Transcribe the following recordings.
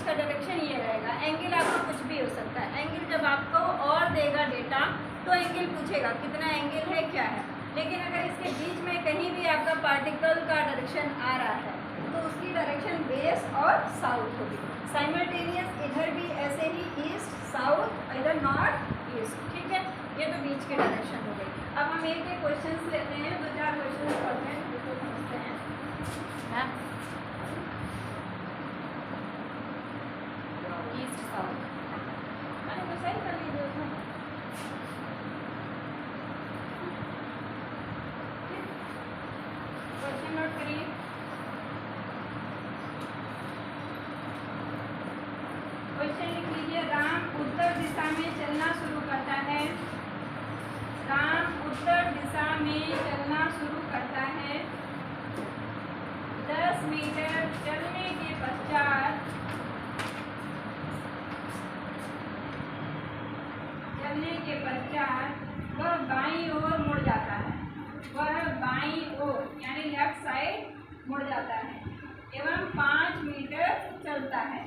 इसका डायरेक्शन ये रहेगा। एंगल आपको कुछ भी हो सकता है। एंगल जब आपको और देगा डेटा तो एंगल पूछेगा कितना एंगल है, क्या है। लेकिन अगर इसके बीच में कहीं भी आपका पार्टिकल का डायरेक्शन आ रहा है तो उसकी डायरेक्शन वेस्ट और साउथ होगी। साइमल्टेनियस इधर भी ऐसे ही ईस्ट साउथ, इधर नॉर्थ ईस्ट, ठीक है। ये तो बीच की डायरेक्शन हो गई। अब हम एक एक क्वेश्चन लेते हैं, 2-4 क्वेश्चन पढ़ते हैं, तो समझते हैं। ईस्ट साउथ मैंने तो सही कर लीजिए उसमें। क्वेश्चन नोट करिए। क्वेश्चन लिख लीजिए। राम उत्तर दिशा में चलना शुरू करता है। राम उत्तर दिशा में चलना शुरू करता है। 10 मीटर चलने के पश्चात वह बाईं ओर मुड़ जाता है। वह बाईं ओर यानी लेफ्ट साइड मुड़ जाता है एवं 5 मीटर चलता है।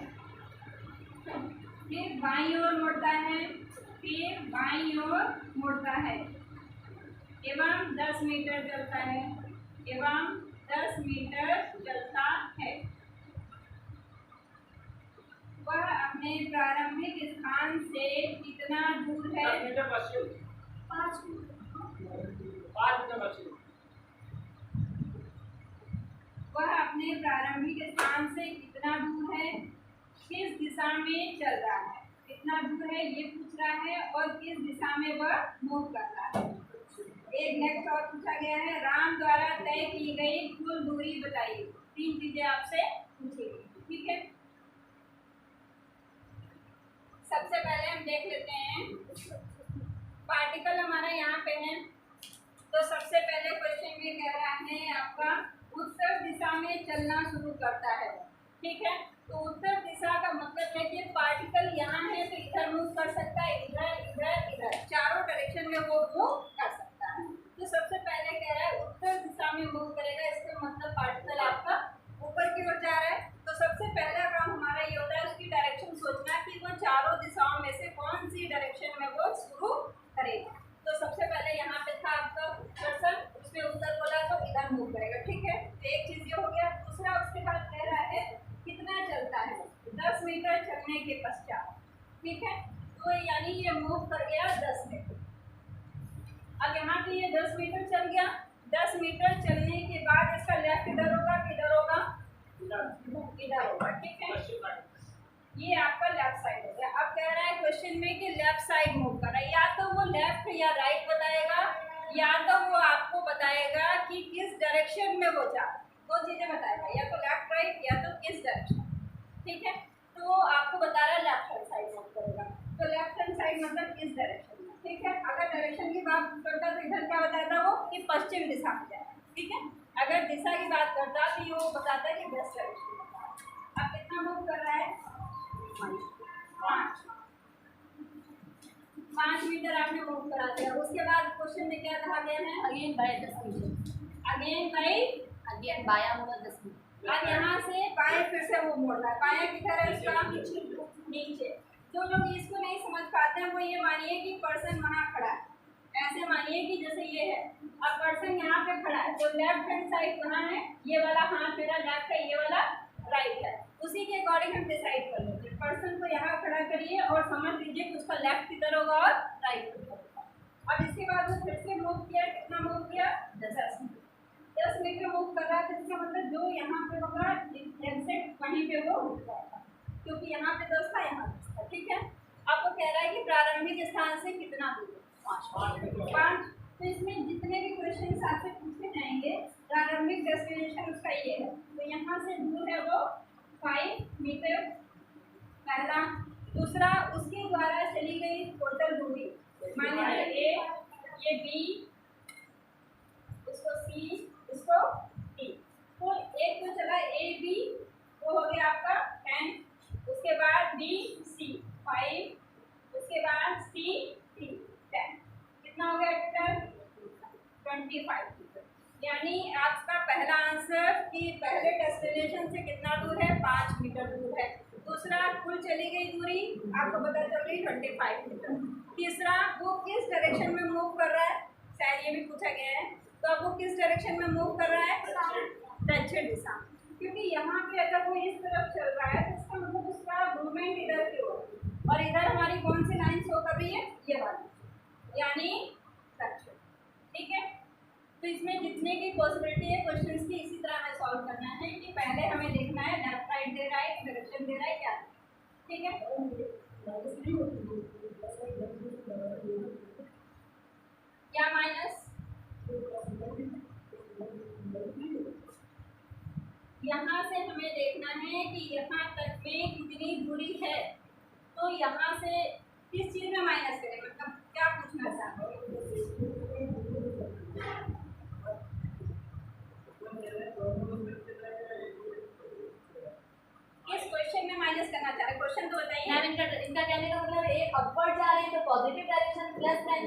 फिर बाईं ओर मुड़ता है, फिर बाईं ओर मुड़ता है एवं 10 मीटर चलता है, एवं 10 मीटर चलता है। वह अपने प्रारंभिक स्थान से कितना दूर है? 5 मीटर पश्चिम। 5 मीटर पश्चिम। वह अपने प्रारंभिक स्थान से कितना दूर है? किस दिशा में चल रहा है? कितना दूर है ये पूछ रहा है और किस दिशा में वह मूव कर रहा है। एक नेक्स्ट और पूछा गया है, राम द्वारा तय की गई कुल दूरी बताइए। 3 चीजें आपसे पूछी गई, ठीक है। सबसे पहले हम देख लेते हैं, पार्टिकल हमारा यहाँ पे है, तो सबसे पहले क्वेश्चन में कह रहा है आपका उत्तर दिशा में चलना शुरू करता है, ठीक है। तो उत्तर दिशा का मतलब है कि पार्टिकल यहाँ है तो इधर मूव कर सकता है, इधर इधर इधर, चारों डायरेक्शन में वो मूव कर सकता है। तो सबसे पहले कह रहा है उत्तर दिशा में मूव करेगा, इसका मतलब पार्टिकल आपका ऊपर की ओर जा रहा है। तो सबसे पहला काम हमारा ये होता है उसकी डायरेक्शन सोचना कि वो चारों दिशाओं में से कौन सी डायरेक्शन में वो शुरू करेगा। तो सबसे पहले यहाँ पे था आपका पर्सन, उसमें उत्तर बोला तो इधर मूव करेगा, ठीक है। एक चीज ये हो गया। दूसरा उसके बाद कह रहा है कितना चलता है, 10 मीटर चलने के पश्चात, ठीक है। तो यानी ये मूव कर गया 10 मीटर। अब यहाँ पे ये 10 मीटर चल गया। 10 मीटर चलने के बाद इसका लेफ्ट इधर होगा, किधर होगा, इधर होगा, ठीक है। ये आपका लेफ्ट साइड हो गया। अब कह रहा है क्वेश्चन में कि लेफ्ट साइड मूव कर रहा है, या तो वो लेफ्ट या राइट बताएगा, या तो वो आपको बताएगा कि किस डायरेक्शन में वो जा रहा है। 2 चीजें बताएगा, या तो लेफ्ट राइट या तो किस डायरेक्शन, ठीक है। तो वो आपको बता रहा है लेफ्ट हैंड साइड मूव करेगा। तो लेफ्ट हैंड साइड मतलब किस डायरेक्शन में, ठीक है। अगर डायरेक्शन की बात करता तो इधर क्या बताता वो कि पश्चिम दिशा में जाएगा, ठीक है। अगर दिशा की बात करता तो वो बताता है कि वेस्ट डायरेक्शन में जा रहा है। अब कितना मूव कर रहा है? 5 मीटर आपने मूव करा दिया। उसके बाद क्वेश्चन में क्या कहा गया है? Again bye 10 metre. अगेन बाया होगा 10 मीटर। अब यहाँ से बाएं फिर से वो मोड़ रहा है। बाया किधर है इसका? नीचे। जो लोग इसको नहीं समझ पाते हैं वो ये मानिए कि पर्सन वहाँ खड़ा है, ऐसे मानिए कि जैसे ये है। अब पर्सन यहाँ पे खड़ा है, तो लेफ्ट हैंड साइड कहाँ है? ये वाला हाथ मेरा लेफ्ट है, ये वाला राइट है। उसी के अकॉर्डिंग हम डिसाइड कर लेते हैं। पर्सन को यहाँ खड़ा करिए और समझ लीजिए कि उसका लेफ्ट किधर होगा और राइट किधर होगा। अब इसके बाद वो फिर से मूव किया, कितना मूव किया? 10 मीटर। 10 मीटर मूव कर रहा है, तो इसका मतलब जो यहाँ पे होगा एग्जैक्ट वहीं पे वो रुक जाएगा, क्योंकि यहाँ पे 10 था, यहाँ 10 था, ठीक है। अब वो कह रहा है कि प्रारंभिक स्थान से कितना दूर है? 5। तो इसमें जितने भी क्वेश्चन आपसे पूछे जाएंगे प्रारंभिक डेस्टिनेशन उसका ये है, तो यहाँ से दूर है वो 5 मीटर पहला। दूसरा उसके द्वारा चली गई टोटल दूरी, मान लीजिए ए, ये बी, इसको सी, इसको डी। तो एक तो चला ए बी, वो हो गया आपका 10, उसके बाद बी सी 5, उसके बाद सी डी 10, कितना हो गया टोटल? 25 मीटर। यानी आपका पहला आंसर कि पहले डेस्टिनेशन से कितना दूर है? 5 मीटर दूर है। दूसरा दूसरा कुल चली गई दूरी आपको पता चल गई 25 मीटर। तीसरा वो किस डायरेक्शन में मूव कर रहा है, शायद ये भी पूछा गया है। तो अब वो किस डायरेक्शन में मूव कर रहा है, दक्षिण दिशा। क्योंकि यहाँ पे अगर वो इस तरफ चल रहा है तो इसका मतलब उसका मूवमेंट इधर की ओर, और इधर हमारी कौन सी लाइन शो कर रही है, ये वाली, यानी दक्षिण। ठीक है, तो इसमें जितने की पॉसिबिलिटी है क्वेश्चंस की इसी तरह हमें सॉल्व करना है कि पहले हमें देखना है लेफ्ट राइट दे रहा है, डायरेक्शन दे रहा है क्या। ठीक है, क्या माइनस, यहाँ से हमें देखना है कि यहाँ तक में कितनी दूरी है। तो यहाँ से किस चीज में माइनस करें, मतलब क्या पूछना चाहते हैं। किस क्वेश्चन में माइनस करना चाह रहे हैं, क्वेश्चन तो बताइए। मैम इनका कहने का मतलब एक अपवर्ड जा रही है तो पॉजिटिव डायरेक्शन प्लस साइन,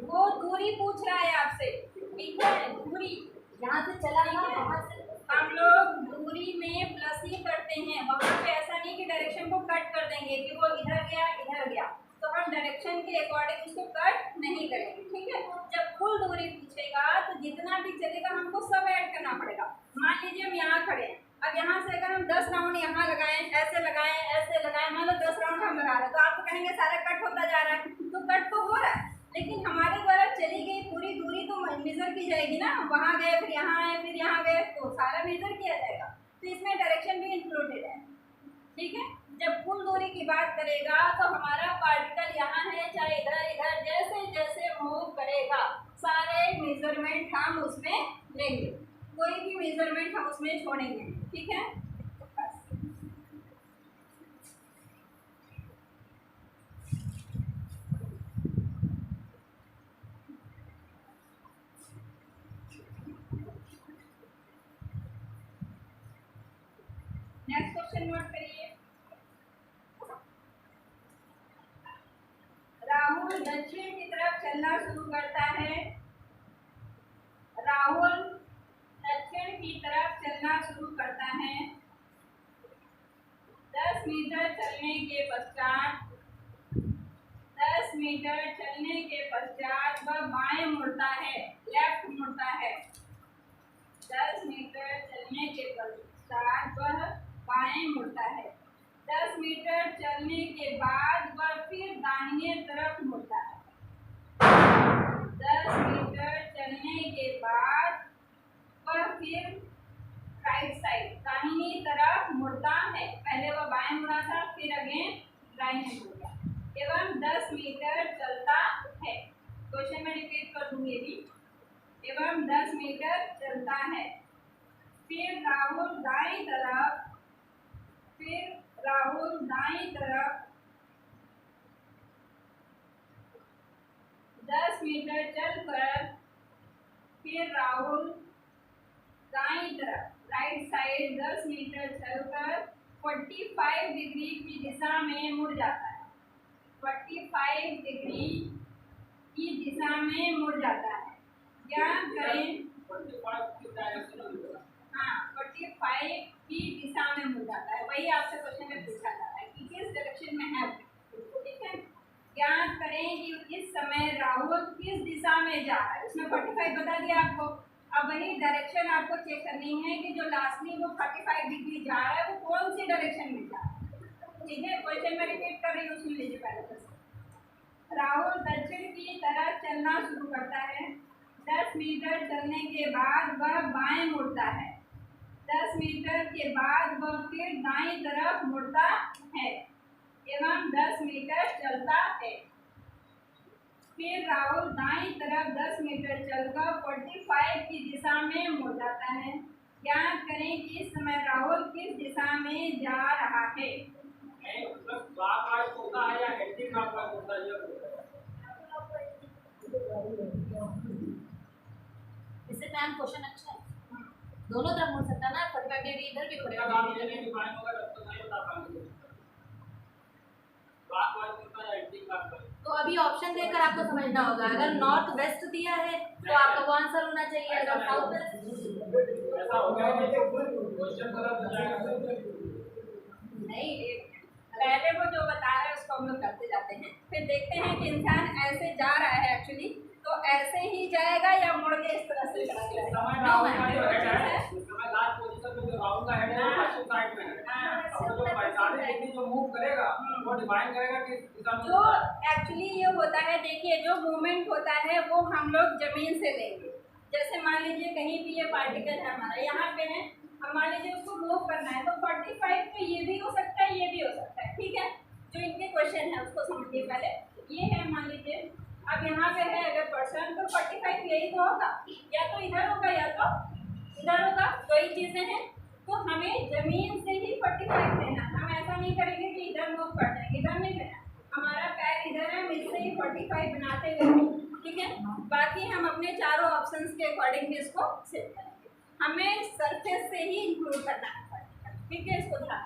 वो दूरी पूछ रहा है आपसे। ठीक है, दूरी यहाँ से चला ना, वहाँ से हम लोग दूरी में प्लस ही करते हैं, वहाँ पे ऐसा नहीं कि डायरेक्शन को कट कर देंगे कि वो इधर गया, तो हम डायरेक्शन के अकॉर्डिंग उसको कट नहीं करेंगे। ठीक है, जब कुल दूरी पूछेगा तो जितना भी चलेगा हमको सब ऐड करना पड़ेगा। मान लीजिए हम यहाँ खड़े हैं, अब यहाँ से अगर हम 10 राउंड यहाँ लगाएं, ऐसे लगाएं, मान लो 10 राउंड हम लगा रहे हैं, तो आप तो कहेंगे सारा कट होता जा रहा है, तो कट तो हो रहा है, लेकिन हमारे द्वारा चली गई पूरी दूरी तो मेजर की जाएगी ना। वहाँ गए, फिर यहाँ आए, फिर यहाँ गए, तो सारा मेजर किया जाएगा। तो इसमें डायरेक्शन भी इंक्लूडेड है। ठीक है, जब कुल दूरी की बात करेगा तो हमारा पार्टिकल यहाँ है, चाहे इधर जैसे जैसे मूव करेगा सारे मेजरमेंट हम उसमें लेंगे, कोई भी मेजरमेंट हम उसमें छोड़ेंगे। ठीक है, नेक्स्ट क्वेश्चन नोट करिए। राहुल दक्षिण की तरफ चलना शुरू करता है। राहुल दक्षिण की तरफ चलना शुरू करता है। 10 मीटर चलने के पश्चात 10 मीटर चलने के पश्चात वह बाएं मुड़ता है, लेफ्ट मुड़ता है। 10 मीटर चलने के पश्चात वह बाएं मुड़ता है। 10 मीटर चलने के बाद वह फिर दाहिने तरफ मुड़ता है। 10 मीटर चलने के बाद वह फिर राइट साइड दाहिनी तरफ मुड़ता है। पहले वह बाएं मुड़ा था, फिर अगेन दाहिने मुड़ गया, एवं 10 मीटर चलता है। क्वेश्चन में रिपीट कर दूंगी भी, एवं 10 मीटर चलता है। फिर राहुल दाईं तरफ 10 मीटर चलकर फिर राहुल दाईं तरफ राइट साइड 10 मीटर चलकर 45 डिग्री की दिशा में मुड़ जाता है। 45 डिग्री की दिशा में मुड़ जाता है। क्या करें, हाँ 45 की दिशा में मुड़ जाता है। वही आपसे क्वेश्चन में पूछा जाता है कि किस डायरेक्शन में है। ठीक है, ज्ञात करें कि इस समय राहुल किस दिशा में जा रहा है। उसमें 45 बता दिया आपको। अब वही डायरेक्शन आपको चेक करनी है कि जो लास्टली वो 45 डिग्री जा रहा है वो कौन सी डायरेक्शन में जा रहा है। ठीक है, क्वेश्चन में रिपीट कर रही हूँ, सुन लीजिए पहले। राहुल दक्षिण की तरफ चलना शुरू करता है। 10 मीटर चलने के बाद वह बाएं मुड़ता है। 10 मीटर के बाद वह फिर दाईं तरफ मुड़ता है एवं 10 मीटर चलता है। फिर राहुल दाईं तरफ 10 मीटर चलकर 45 की दिशा में मुड़ जाता है। ज्ञात करें कि इस समय राहुल किस दिशा में जा रहा है। इससे मैम क्वेश्चन अच्छा है, दोनों तरफ मुड़ सकता है ना, 45 डिग्री इधर भी 45 डिग्री। तो अभी ऑप्शन देकर आपको समझना होगा। अगर नॉर्थ वेस्ट दिया है तो आपका वो आंसर होना चाहिए, अगर साउथ वेस्ट नहीं, पहले वो जो बता रहे हैं उसको हम लोग करते जाते हैं, फिर देखते हैं कि इंसान ऐसे जा रहा है एक्चुअली, तो ऐसे ही जाएगा या मुड़ के इस तरह से चला जाएगा। जो एक्चुअली ये होता है, देखिए जो मूवमेंट होता है वो हम लोग जमीन से लेंगे। जैसे मान लीजिए कहीं भी ये पार्टिकल है हमारा यहाँ पे है, हम मान लीजिए उसको मूव करना है तो 45 पे ये भी हो सकता है, ये भी हो सकता है, ठीक है। जो इनके क्वेश्चन है उसको समझिए पहले। ये है मान लीजिए अब यहाँ पे है अगर पर्सन, तो 45 यही तो होगा, या तो इधर होगा या तो इधर होगा, दो ही चीज़ें हैं। तो हमें जमीन से ही 45 लेना, हम ऐसा नहीं करेंगे कि इधर मूव कर जाएंगे, इधर नहीं लेना। हमारा पैर इधर है, हम इससे ही 45 बनाते हुए, ठीक है। बाकी हम अपने चारों ऑप्शंस के अकॉर्डिंग भी इसको सेट करेंगे। हमें सरफेस से ही इंक्लूड करना है, ठीक है। इसको ध्यान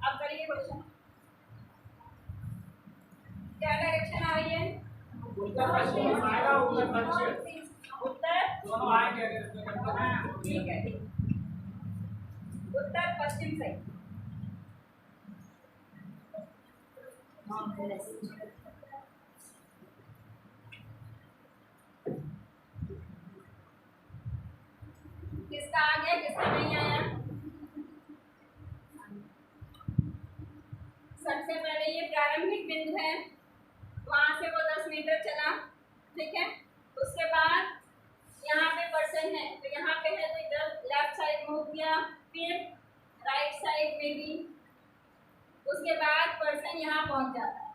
अब करिए क्वेश्चन। क्या डायरेक्शन आ रही है? उत्तर, ठीक है, ठीक। उत्तर पश्चिम से। किसका आ गया, किसका नहीं आया? सबसे पहले ये प्रारंभिक बिंदु है, वहां से वो 10 मीटर चला, ठीक है। उसके बाद यहाँ पे पर्सन है, तो यहाँ पे है तो इधर लेफ्ट साइड मूव किया, फिर राइट साइड में भी। उसके बाद पर्सन यहाँ पहुँच जाता है।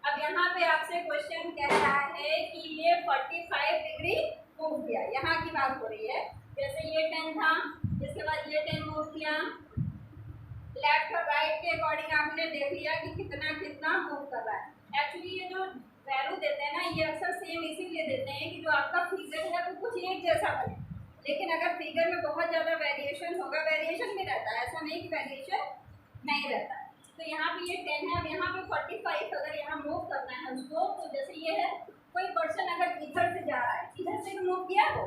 अब यहाँ पे आपसे क्वेश्चन कह रहा है कि ये 45 डिग्री मूव किया, यहाँ की बात हो रही है। जैसे ये 10 था, इसके बाद ये 10 मूव किया, लेफ्ट और राइट के अकॉर्डिंग आपने देख लिया कि कितना कितना मूव कर रहा है। एक्चुअली ये जो वैल्यू देते हैं ना, ये अक्सर सेम इसीलिए देते हैं कि जो आपका फिगर है वो कुछ एक जैसा बने। लेकिन अगर फिगर में बहुत ज़्यादा वेरिएशन होगा, वेरिएशन भी रहता है, ऐसा नहीं कि वेरिएशन नहीं रहता है। तो यहाँ पे ये 10 है, अब यहाँ पे 45 अगर यहाँ मूव करना है उसको, तो जैसे ये है, कोई पर्सन अगर इधर से जा रहा है, इधर से भी मूव किया हो,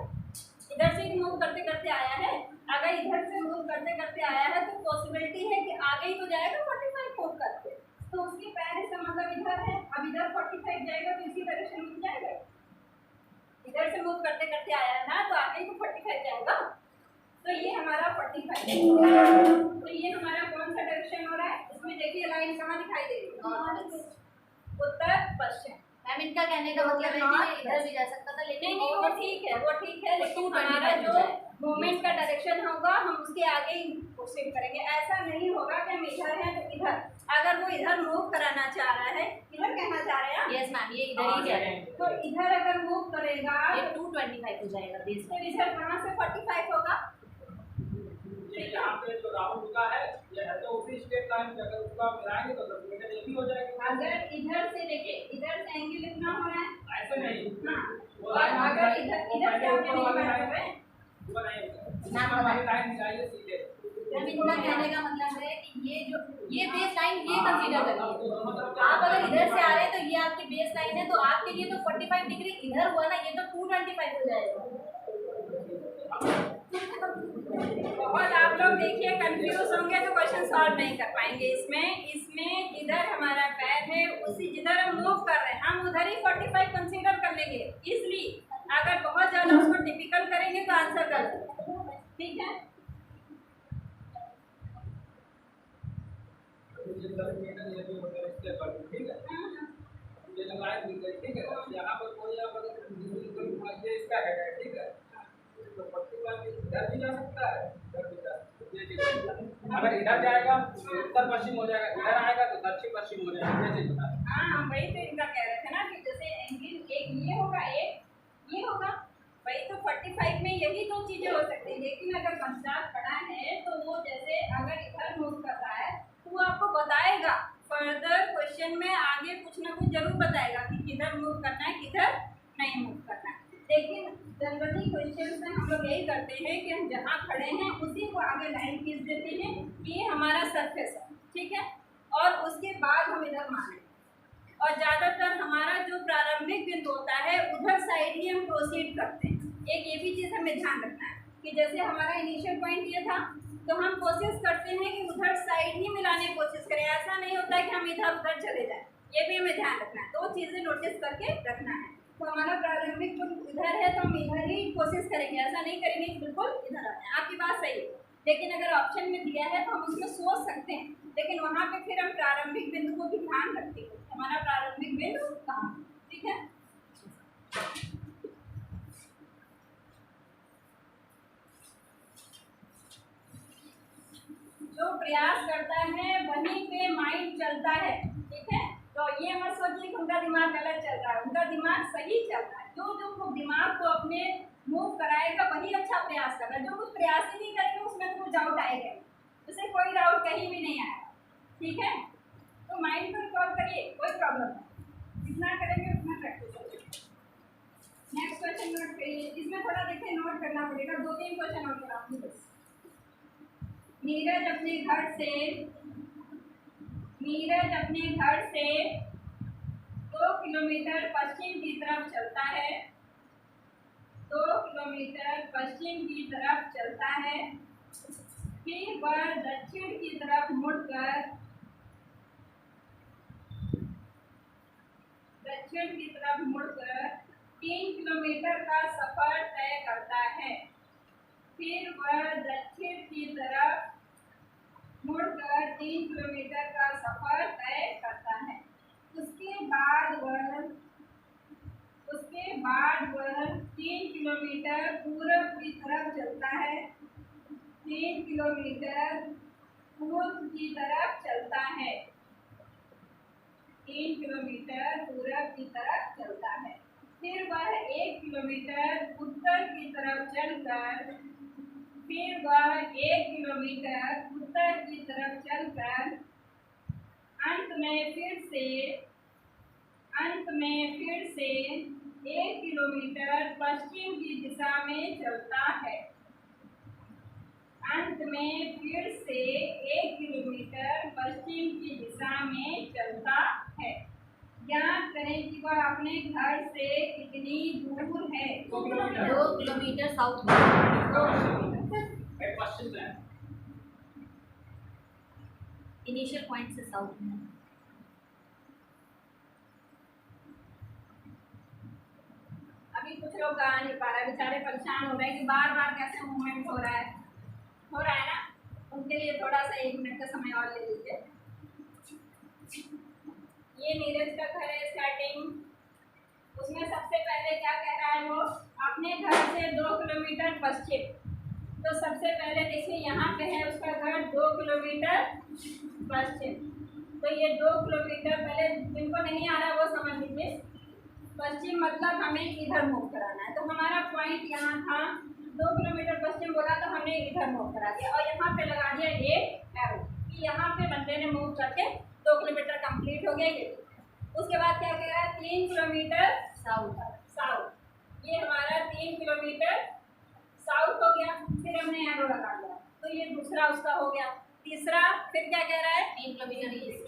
इधर से भी मूव करते करते आया है, अगर इधर से मूव करते करते आया है तो पॉसिबिलिटी है कि आगे ही तो जाएगा 45 मूव करते, तो उसके पैर इसका मतलब इधर है, अब इधर 45 जाएगा तो इसी डायरेक्शन में जाएगा। इधर से मूव करते करते आया है ना, तो आगे ही तो 45 जाएगा। तो ये हमारा 45 है। तो ये हमारा कौन सा डायरेक्शन हो रहा है, इसमें देखिए लाइन कहाँ दिखाई दे रही है, उत्तर पश्चिम। मैम इनका कहने का मतलब है कि इधर भी जा सकता था, लेकिन नहीं वो ठीक है, वो ठीक है, लेकिन हमारा जो मूवमेंट का डायरेक्शन होगा हम उसके आगे ही कोशिश करेंगे। ऐसा नहीं होगा कि हम इधर हैं तो इधर, अगर वो इधर मूव कराना चाह रहा है, इधर कहना चाह रहे हैं, यस मैम ये इधर ही जा रहे हैं, तो इधर अगर मूव करेगा ये 225 हो जाएगा बेस तो इधर कहाँ से 45 होगा? यहाँ पे जो राउंड रुका है ये है तो उसी स्ट्रेट लाइन पे, अगर उसको आप मिलाएंगे तो 10 मीटर ये भी हो जाएगा। अगर इधर से देखिए, इधर से एंगल इतना हो रहा है, ऐसे नहीं, हाँ, और अगर इधर इधर से आपने नहीं बात कर रहे हैं, वो नहीं होगा, हमारी लाइन निकालिए सीधे। इनका कहने का मतलब है कि ये जो ये बेस लाइन ये कंसीडर करिए। आप अगर इधर से आ रहे हैं तो ये आपकी बेस लाइन है, तो आपके लिए तो 45 डिग्री इधर हुआ ना, ये तो 225 हो जाएगा। बहुत आप लोग देखिए कंफ्यूज होंगे तो क्वेश्चन सॉल्व नहीं कर पाएंगे। इसमें जिधर हमारा पैर है उसी जिधर हम मूव कर रहे हैं हम उधर ही 45 कंसीडर कर लेंगे। इसलिए अगर बहुत ज़्यादा उसको टिपिकल करेंगे तो आंसर गलत, ठीक है। ठीक है, यहाँ पर कोई ये इसका है, ठीक है, तो 45 इधर भी जा सकता है, इधर भी जा सकता है। अगर इधर जाएगा तो उत्तर पश्चिम हो जाएगा, इधर आएगा तो दक्षिण पश्चिम हो जाएगा, ये चीज बता। हाँ हम वही तो इनका कह रहे थे ना कि जैसे एंगल एक ये होगा, एक ये होगा, वही तो 45 में यही दो चीजें हो सकती है। लेकिन अगर पंचायत पड़ा है तो वो जैसे अगर इधर मूव कर रहा है तो वो आपको बताएगा, फर्दर क्वेश्चन में आगे कुछ ना कुछ जरूर बताएगा कि किधर मूव करना है किधर नहीं मूव करना है। लेकिन जनरली क्वेश्चन में हम लोग यही करते हैं कि हम जहाँ खड़े हैं उसी को आगे लाइन खींच देते हैं कि ये हमारा सरफेस है, ठीक है, और उसके बाद हम इधर माने। और ज़्यादातर हमारा जो प्रारंभिक बिंदु होता है उधर साइड ही हम प्रोसीड करते हैं। एक ये भी चीज़ हमें ध्यान रखना है कि जैसे हमारा इनिशियल पॉइंट ये था, तो हम कोशिश करते हैं कि उधर साइड ही मिलाने की कोशिश करें। ऐसा नहीं होता है कि हम इधर उधर चले जाएं, ये भी हमें ध्यान रखना है। दो चीज़ें नोटिस करके रखना है। तो हमारा प्रारंभिक बिंदु इधर है तो हम इधर ही कोशिश करेंगे, ऐसा नहीं करेंगे कि बिल्कुल इधर आ जाए। आपकी बात सही है, लेकिन अगर ऑप्शन में दिया है तो हम उसमें सोच सकते हैं, लेकिन वहाँ पे फिर हम प्रारंभिक बिंदु को भी ध्यान रखते हैं, हमारा प्रारंभिक बिंदु कहाँ, ठीक है। जो प्रयास करता है वहीं पे माइंड चलता है, ठीक है। तो ये मत सोचिए कि उनका दिमाग गलत चल रहा है, उनका दिमाग सही चल रहा है। जो दिमाग को अपने मूव कराएगा वही अच्छा प्रयास कर रहा है। जो कुछ प्रयास ही नहीं करेगा उसमें तो कुछ डाउट आएगा, उसे कोई डाउट कहीं भी नहीं आएगा, ठीक है। तो माइंड को रिकॉल करिए, कोई प्रॉब्लम नहीं, जितना करेंगे उतना प्रैक्टिस करिए। नेक्स्ट क्वेश्चन नोट करिए, इसमें थोड़ा देखिए नोट करना पड़ेगा, 2-3 क्वेश्चन नोट करा बस। नीरज अपने घर से 2 किलोमीटर पश्चिम की तरफ चलता है, 2 किलोमीटर पश्चिम की तरफ चलता है, फिर वह दक्षिण की तरफ मुड़कर 3 किलोमीटर का सफर तय करता है। फिर वह दक्षिण की तरफ मुड़कर 3 किलोमीटर का सफर तय करता है। उसके बाद वह 3 किलोमीटर पूर्व की तरफ चलता है, 3 किलोमीटर पूर्व की तरफ चलता है, 3 किलोमीटर पूर्व की तरफ चलता है। फिर वह 1 किलोमीटर उत्तर की तरफ चलकर अंत में फिर से 1 किलोमीटर पश्चिम की दिशा में चलता है। अंत में फिर से 1 किलोमीटर पश्चिम की दिशा में चलता है। ज्ञात करें कि वह अपने घर से कितनी दूर है। 2 किलोमीटर साउथ में, पश्चिम में इनिशियल पॉइंट से साउथ में। अभी कुछ लोग गा नहीं पा रहे, बेचारे परेशान हो रहे हैं कि बार बार कैसे मूवमेंट हो रहा है ना। उनके लिए थोड़ा सा 1 मिनट का समय और ले लीजिए। ये नीरज का घर है स्टार्टिंग, उसमें सबसे पहले क्या कह रहा है वो, अपने घर से 2 किलोमीटर पश्चिम। तो सबसे पहले देखिए यहाँ पे है उसका घर 2 किलोमीटर पश्चिम। तो ये 2 किलोमीटर, पहले जिनको नहीं आ रहा वो समझ लीजिए, पश्चिम मतलब हमें इधर मूव कराना है। तो हमारा पॉइंट यहाँ था, 2 किलोमीटर पश्चिम बोला तो हमने इधर मूव करा दिया और यहाँ पे लगा दिया एक एरो कि यहाँ पे बंदे ने मूव करके 2 किलोमीटर कंप्लीट हो गया। ये उसके बाद क्या कह रहा है, 3 किलोमीटर साउथ। ये हमारा 3 किलोमीटर साउथ हो गया, फिर हमने एरो लगा दिया, तो ये दूसरा उसका हो गया। तीसरा फिर क्या कह रहा है, 3 किलोमीटर ईस्ट।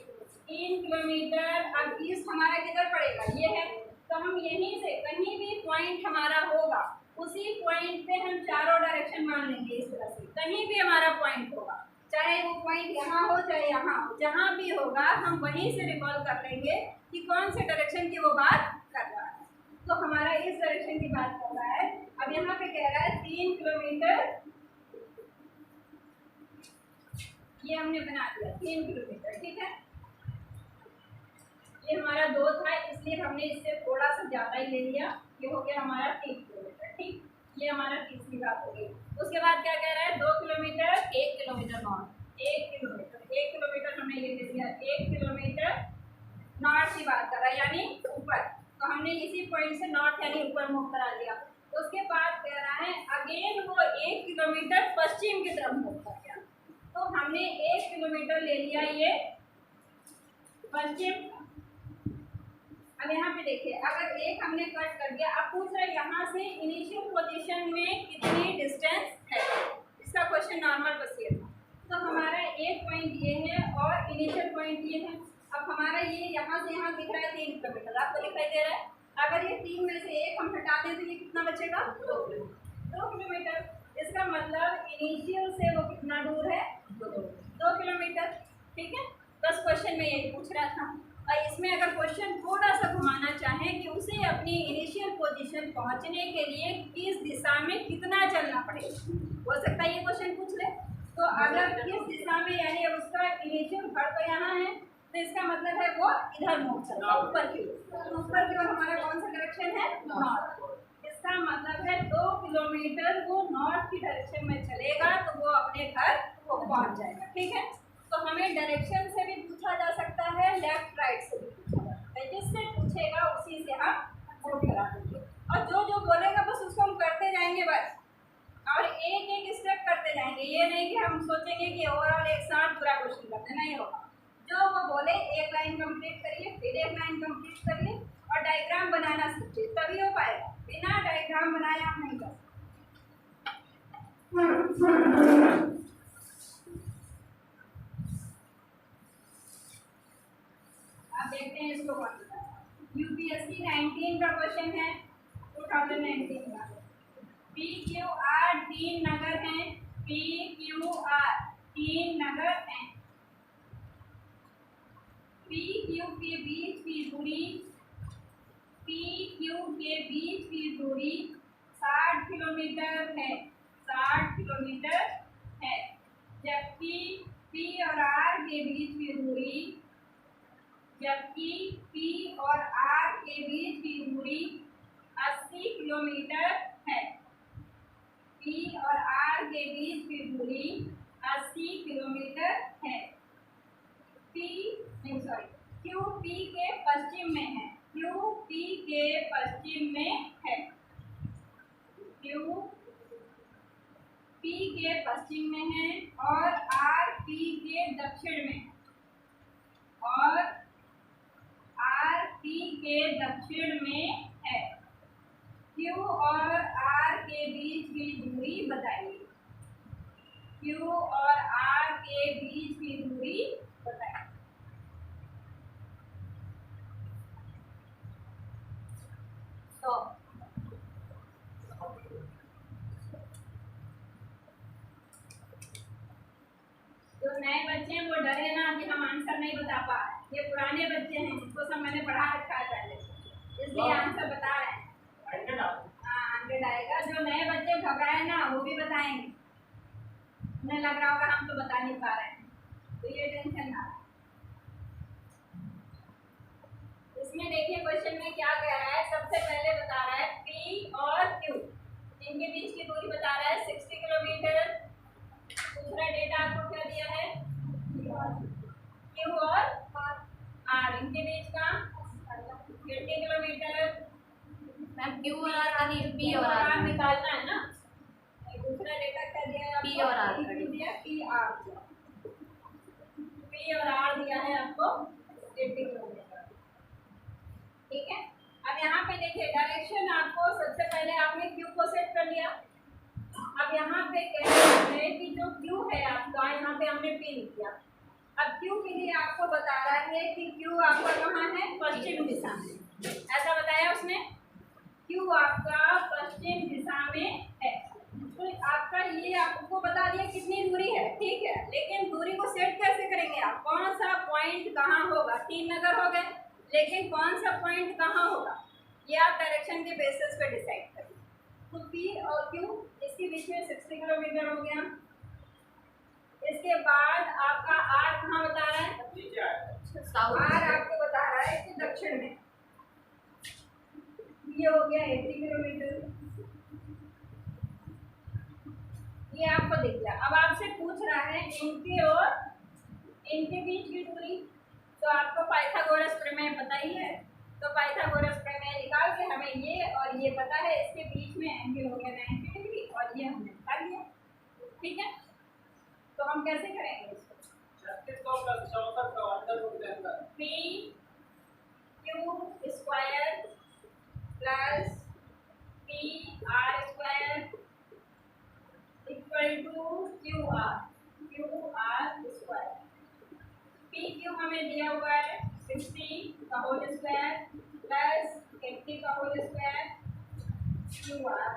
3 किलोमीटर। अब ईस्ट हमारा किधर पड़ेगा, ये है, तो हम यहीं से कहीं भी पॉइंट हमारा होगा उसी पॉइंट पे हम चारों डायरेक्शन मान लेंगे। इस तरह से कहीं भी हमारा पॉइंट होगा, चाहे वो पॉइंट यहाँ हो चाहे यहाँ हो, जहाँ भी होगा हम वहीं से रिकॉल कर लेंगे कि कौन से डायरेक्शन की वो बात कर रहा है। तो हमारा इस डायरेक्शन की बात कर रहा है। अब यहाँ पे कह रहा है 3 किलोमीटर, ये हमने बना दिया 3 किलोमीटर, ठीक है। ये हमारा 2 था इसलिए हमने इससे थोड़ा सा ज़्यादा ही ले लिया, ये हो गया हमारा 3 किलोमीटर, ठीक। ये हमारा तीसरी बात हो गई। उसके बाद क्या कह रहा है, 2 किलोमीटर 1 किलोमीटर नॉर्थ। 1 किलोमीटर हमने ये ले लिया, 1 किलोमीटर नॉर्थ की बात कर रहा है यानी ऊपर। तो हमने इसी पॉइंट से नॉर्थ यानी ऊपर मूव करा दिया। उसके बाद कह रहा है अगेन वो 1 किलोमीटर पश्चिम की तरफ मूव कर गया। तो हमने 1 किलोमीटर ले लिया ये पश्चिम। अब यहाँ पे देखिए, अगर एक हमने कट कर दिया, अब पूछ रहा है यहाँ से इनिशियल पोजीशन में कितनी डिस्टेंस है। इसका क्वेश्चन नॉर्मल बस ये था। तो हमारा एक पॉइंट ये है और इनिशियल पॉइंट ये है। अब हमारा ये यहाँ से यहाँ दिख रहा है 3 किलोमीटर, आपको दिखाई दे रहा है। अगर ये 3 में से एक हम हटा दें तो ये कितना बचेगा, 2 किलोमीटर। इसका मतलब इनिशियल से वो कितना दूर है, 2 किलोमीटर। ठीक है, बस क्वेश्चन में यही पूछ रहा था। और इसमें अगर क्वेश्चन थोड़ा सा घुमाना चाहें कि उसे अपनी इनिशियल पोजीशन पहुंचने के लिए किस दिशा में कितना चलना पड़ेगा, हो सकता है ये क्वेश्चन पूछ ले। तो अगर किस दिशा में, यानी अब उसका इनिशियल घर तो यहाँ है, तो इसका मतलब है वो इधर मूव चलता है ऊपर की ओर। तो ऊपर की ओर हमारा कौन सा डायरेक्शन है, नॉर्थ। इसका मतलब है 2 किलोमीटर वो नॉर्थ की डायरेक्शन में चलेगा तो वो अपने घर को पहुंच जाएगा। ठीक है, तो हमें डायरेक्शन से भी पूछा जा सकता है, लेफ्ट राइट से भी पूछा जा सकता है। जिससे पूछेगा उसी से हम नोट करा देंगे, और जो जो बोलेगा बस उसको हम करते जाएंगे बस, और एक एक स्टेप करते जाएंगे। ये नहीं कि हम सोचेंगे कि ओवरऑल एक साथ पूरा क्वेश्चन करते, नहीं होगा। जो वो बोले एक लाइन कंप्लीट करिए, फिर एक लाइन कंप्लीट करिए, और डायग्राम बनाना सीखिए, तभी हो पाएगा। बिना डायग्राम बनाए आप नहीं कर सकते। आप देखते हैं इसको कौन सा यूपीएससी 19 का क्वेश्चन है, 2019 का। PQR 3 नगर हैं, PQR 3 नगर हैं। PQ के बीच की दूरी, PQ के बीच की दूरी 60 किलोमीटर है, 60 किलोमीटर है। जबकि P और R के बीच की दूरी, जबकि P और R के बीच की दूरी 80 किलोमीटर है। P और R के बीच की दूरी 80 किलोमीटर है। Q P के पश्चिम में है, Q P के पश्चिम में है, Q P के पश्चिम में है, और R P के दक्षिण में है, और R P के दक्षिण में है। Q और R के बीच की दूरी बताइए, Q और R के बीच की दूरी बताइए। तो जो नए बच्चे हैं वो डरे ना कि हम आंसर नहीं बता पा रहे। ये पुराने बच्चे हैं जिसको सब मैंने पढ़ा रखा है पहले, इसलिए आंसर बता रहे हैं। हाँ, 100 आएगा। जो नए बच्चे घबराए ना वो भी बताएंगे, उन्हें लग रहा होगा हम तो बता नहीं पा रहे हैं, तो ये टेंशन ना। इसमें देखिए क्वेश्चन में क्या कह रहा है। सबसे पहले बता रहा है P और Q, इनके बीच की दूरी बता रहा है 60 किलोमीटर। दूसरा डेटा आपको क्या दिया है, Q और R, इनके बीच का 50 किलोमीटर। मैम Q और R नहीं, P और R निकालना है ना। दूसरा डेटा क्या दिया है, P और R दिया, P और R दिया है आपको 80 किलोमीटर। ठीक है, अब यहाँ पे देखिए डायरेक्शन आपको, सबसे पहले आपने Q को सेट कर लिया। अब यहाँ पे कह रहे हैं कि जो Q है आपका, यहाँ पे हमने P लिख दिया। अब Q के लिए आपको बता रहा है कि Q आपका कहाँ है, पश्चिम दिशा में। ऐसा बताया उसने, Q आपका पश्चिम दिशा में है। तो आपका ये आपको बता दिया कितनी दूरी है। ठीक है, लेकिन दूरी को सेट कैसे करेंगे आप, कौन सा पॉइंट कहाँ होगा। 3 नगर हो गए, लेकिन कौन सा पॉइंट कहाँ होगा ये आप डायरेक्शन के बेसिस पे डिसाइड करिए। तो P और Q इसके बीच में 60 किलोमीटर हो गया। इसके बाद आपका R कहाँ बता रहा है, R आपको बता रहा है कि दक्षिण में, ये हो गया 80 किलोमीटर। ये आपको दिख गया। अब आपसे पूछ रहा है इनके और इनके बीच की दूरी। तो आपको पाइथागोरस प्रमेय पता ही है, तो पाइथागोरस प्रमेय निकाल के हमें ये और ये पता है, इसके बीच में एंगल हो गया 90 डिग्री, और ये हमने निकाल लिया। ठीक है, तो हम कैसे करेंगे इसको, P Q square plus P R square equal to Q R square. P Q हमें दिया हुआ है 60 का होल स्क्वायर प्लस 80 का होल स्क्वायर Q R।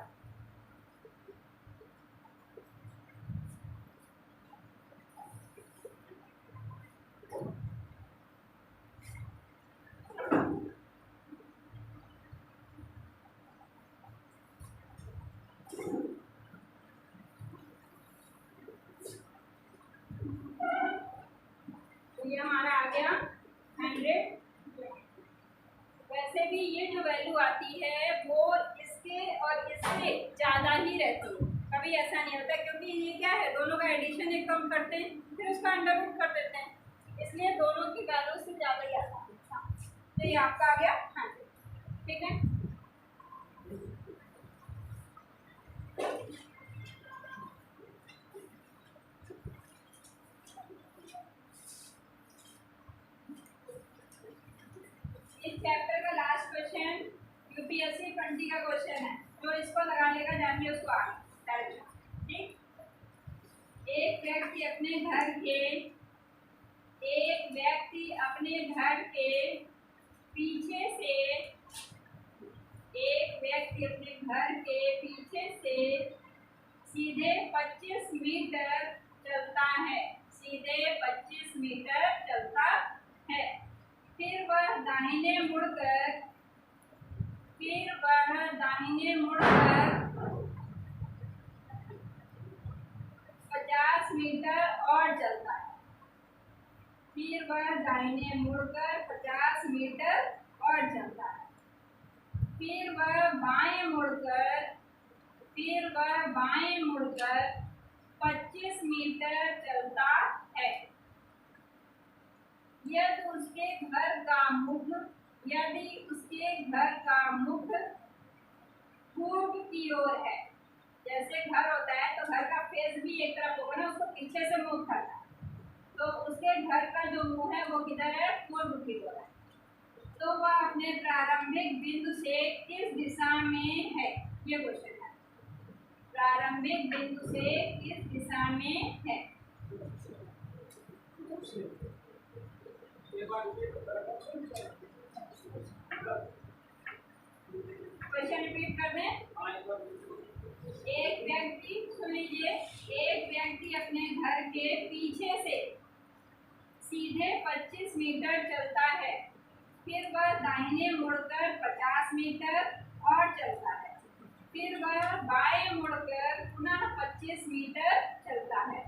देता है, क्योंकि ये क्या है, दोनों का एडिशन एक कम करते हैं फिर उसका अंडर रूट कर देते हैं, इसलिए दोनों की वैल्यू से ज़्यादा ही आता है। हाँ, तो ये आपका आ गया 100, ठीक है। इस चैप्टर का लास्ट क्वेश्चन यूपीएससी 20 का क्वेश्चन है, जो इसको लगा लेगा जानिए उसको आगे डायरेक्शन, ठीक। एक व्यक्ति अपने घर के पीछे से सीधे 25 मीटर चलता है, फिर वह दाहिने मुड़कर 50 मीटर और चलता है, फिर वह दाहिने मुड़कर 50 मीटर और चलता है, फिर वह बाएं मुड़कर 25 मीटर चलता है। यदि उसके घर का मुख पूर्व की ओर है, जैसे घर होता है तो घर का फेस भी एक तरफ होगा ना, उसको पीछे से मुंह करना है, तो उसके घर का जो मुंह है वो किधर है, पूर्व की ओर है, तो वह अपने प्रारंभिक बिंदु से किस दिशा में है, ये क्वेश्चन है। प्रारंभिक बिंदु से किस दिशा में है। क्वेश्चन रिपीट कर दें। एक व्यक्ति, सुन लीजिए, एक व्यक्ति अपने घर के पीछे से सीधे 25 मीटर चलता है, फिर वह दाहिने मुड़कर 50 मीटर और चलता है, फिर वह बाएं मुड़कर पुनः 25 मीटर चलता है।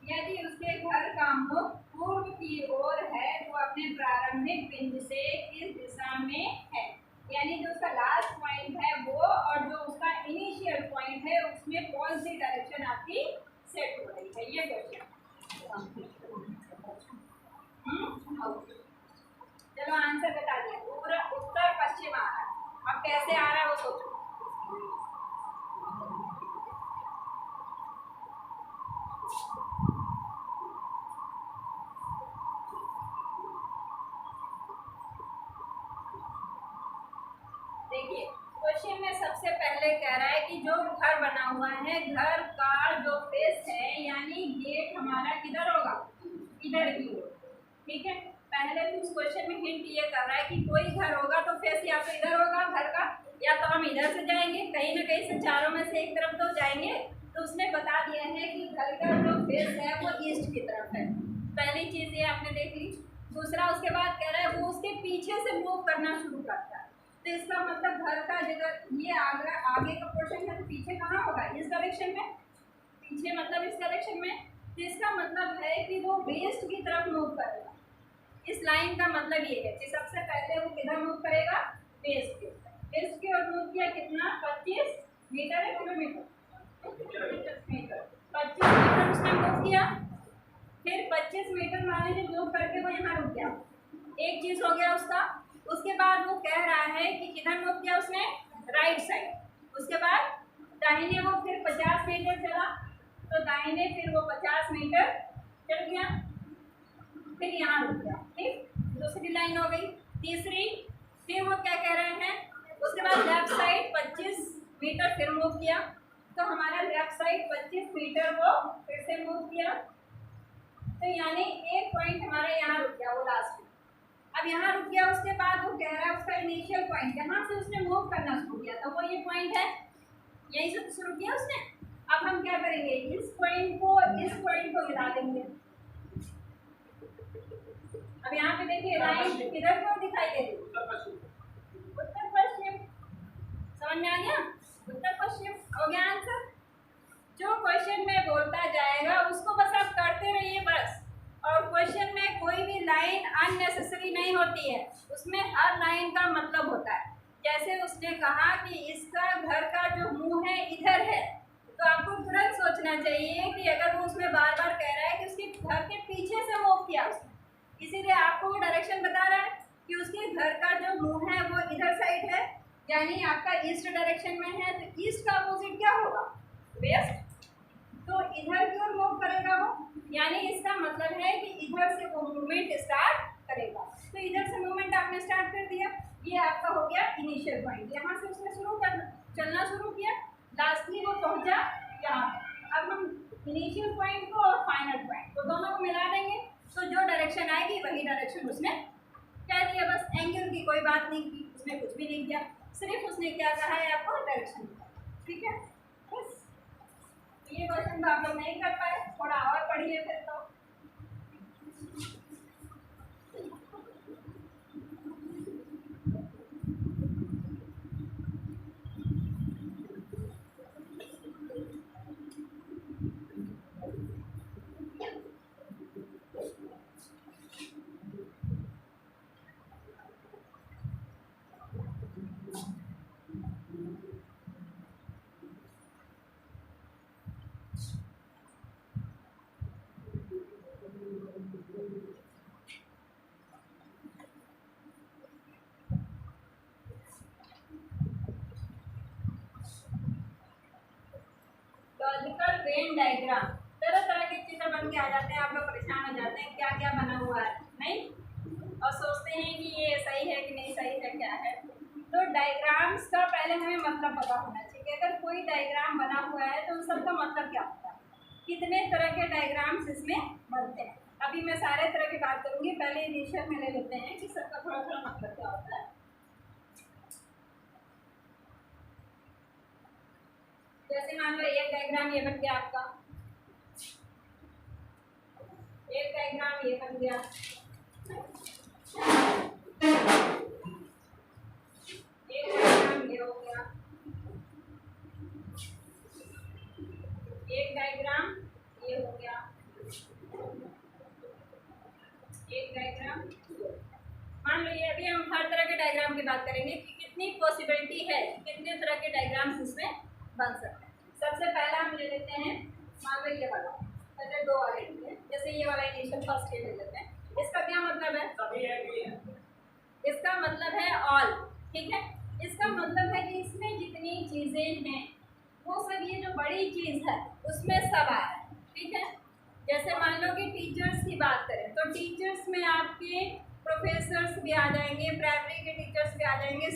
यदि उसके घर का मुख पूर्व की ओर है तो अपने प्रारंभिक बिंदु से किस दिशा में है, यानी जो उसका लास्ट पॉइंट है वो और जो उसका इनिशियल पॉइंट है उसमें कौन सी डायरेक्शन आपकी सेट हो रही है, ये क्वेश्चन। चलो आंसर बता दिया, पूरा उत्तर पश्चिम आ रहा है, अब कैसे आ रहा है वो सोचो। देखिए क्वेश्चन में सबसे पहले कह रहा है कि जो घर बना हुआ है, घर का जो फेस है यानी गेट हमारा किधर होगा, इधर की ओर, ठीक है। पहले तो उस क्वेश्चन में हिंट ये कर रहा है कि कोई घर होगा तो फेस या तो इधर होगा घर का, या तो हम इधर से जाएंगे, कहीं ना कहीं से चारों में से एक तरफ तो जाएंगे। तो उसने बता दिया है कि घर का जो फेस है वो ईस्ट की तरफ है, पहली चीज़ ये आपने देख ली। दूसरा उसके बाद कह रहा है वो उसके पीछे से मूव करना शुरू करता है, तो इसका मतलब घर का जगह ये आगे का पोर्शन है तो पीछे कहाँ होगा, इस डायरेक्शन में, पीछे मतलब इस डायरेक्शन में। तो इसका मतलब है कि वो वेस्ट की तरफ मूव करेगा। इस लाइन का मतलब ये है कि सबसे पहले वो किधर मूव करेगा, वेस्ट की ओर मूव किया, कितना 25 मीटर है, किलोमीटर 25 मीटर उसने मूव किया, फिर 25 मीटर माने जो मूव करके वो यहाँ रुक गया, एक चीज़ हो गया उसका। उसके बाद वो कह रहा है कि किधर मूव किया उसने, राइट साइड, उसके बाद दाहिने वो फिर 50 मीटर चला, तो दाहिने फिर वो 50 मीटर चल गया, फिर यहाँ रुक गया, ठीक। दूसरी लाइन हो गई। तीसरी, फिर वो क्या कह रहे हैं, उसके बाद लेफ्ट साइड 25 मीटर फिर मूव किया, तो हमारा लेफ्ट साइड 25 मीटर वो फिर से मूव किया, तो यानी एक पॉइंट हमारा यहाँ रुक गया, वो लास्ट में। अब यहाँ रुक गया, उसके बाद वो कह रहा है उसका इनिशियल पॉइंट जहाँ से उसने मूव करना शुरू किया था वो ये पॉइंट है, यहीं से तो शुरू किया उसने। अब हम क्या करेंगे, इस पॉइंट को मिला देंगे। अब यहाँ पे देखिए लाइन किधर को दिखाई दे रही, उत्तर पश्चिम, समझ में आ गया, उत्तर पश्चिम हो गया आंसर। जो क्वेश्चन में बोलता जाएगा उसको बस आप करते रहिए बस, और क्वेश्चन में कोई भी लाइन अननेसेसरी नहीं होती है, उसमें हर लाइन का मतलब होता है। जैसे उसने कहा कि इसका घर का जो मुंह है इधर है, तो आपको तुरंत सोचना चाहिए कि अगर वो उसमें बार बार कह रहा है कि उसके घर के पीछे से मूव किया उसने, इसीलिए आपको वो डायरेक्शन बता रहा है कि उसके घर का जो मुंह है वो इधर साइड है, यानी आपका ईस्ट डायरेक्शन में है, तो ईस्ट का अपोजिट क्या होगा? वेस्ट। तो इधर की ओर मूव करेगा वो, यानी इसका मतलब है कि इधर से वो मूवमेंट स्टार्ट करेगा। तो इधर से मूवमेंट आपने स्टार्ट कर दिया, ये आपका हो गया इनिशियल पॉइंट। यहाँ से उसने चलना शुरू किया, लास्टली वो पहुंचा यहाँ। अब हम इनिशियल पॉइंट को और फाइनल पॉइंट को दोनों को मिला देंगे, तो जो डायरेक्शन आएगी वही डायरेक्शन उसने कह दिया। बस एंगल की कोई बात नहीं की, उसने कुछ भी नहीं किया, सिर्फ उसने क्या कहा है आपको डायरेक्शन। ठीक है, बस ये क्वेश्चन तो आप लोग नहीं कर पाए, थोड़ा और पढ़िए फिर तो। लॉजिकल वेन डायग्राम, तरह तरह के चित्र बन के आ जाते हैं, आप लोग परेशान हो जाते हैं क्या क्या बना हुआ है नहीं, और सोचते हैं कि ये सही है कि नहीं सही है क्या है। तो डायग्राम्स का पहले हमें मतलब पता होना चाहिए। अगर कोई डायग्राम बना हुआ है तो उन सबका मतलब क्या होता है, कितने तरह के डायग्राम्स इसमें बनते हैं। अभी मैं सारे तरह की बात करूँगी, पहले इनिशियल में ले लेते हैं कि सबका थोड़ा थोड़ा मतलब क्या होता है। जैसे मान लो एक डायग्राम ये बन गया आपका, एक डायग्राम ये बन गया, एक डायग्राम ये हो गया, एक डायग्राम ये हो गया, एक डायग्राम। मान लो ये अभी हम हर तरह के डायग्राम की बात करेंगे कि कितनी पॉसिबिलिटी है, कितने तरह के डायग्राम्स इसमें बन सकते हैं। सबसे पहला हम ले लेते हैं, मान लो ये वाला, पहले दो वाले लेते हैं। जैसे ये वाला इनिशियल फर्स्ट ले लेते हैं, इसका क्या मतलब है? सभी है। इसका मतलब है ऑल। ठीक है, इसका मतलब है कि इसमें जितनी चीज़ें हैं वो सब, ये जो बड़ी चीज़ है उसमें सब आ रहा है। ठीक है, जैसे मान लो कि टीचर्स की बात करें तो टीचर्स में आपके प्रोफेसर्स भी आ जाएंगे, प्राइमरी के टीचर्स भी आ जाएंगे,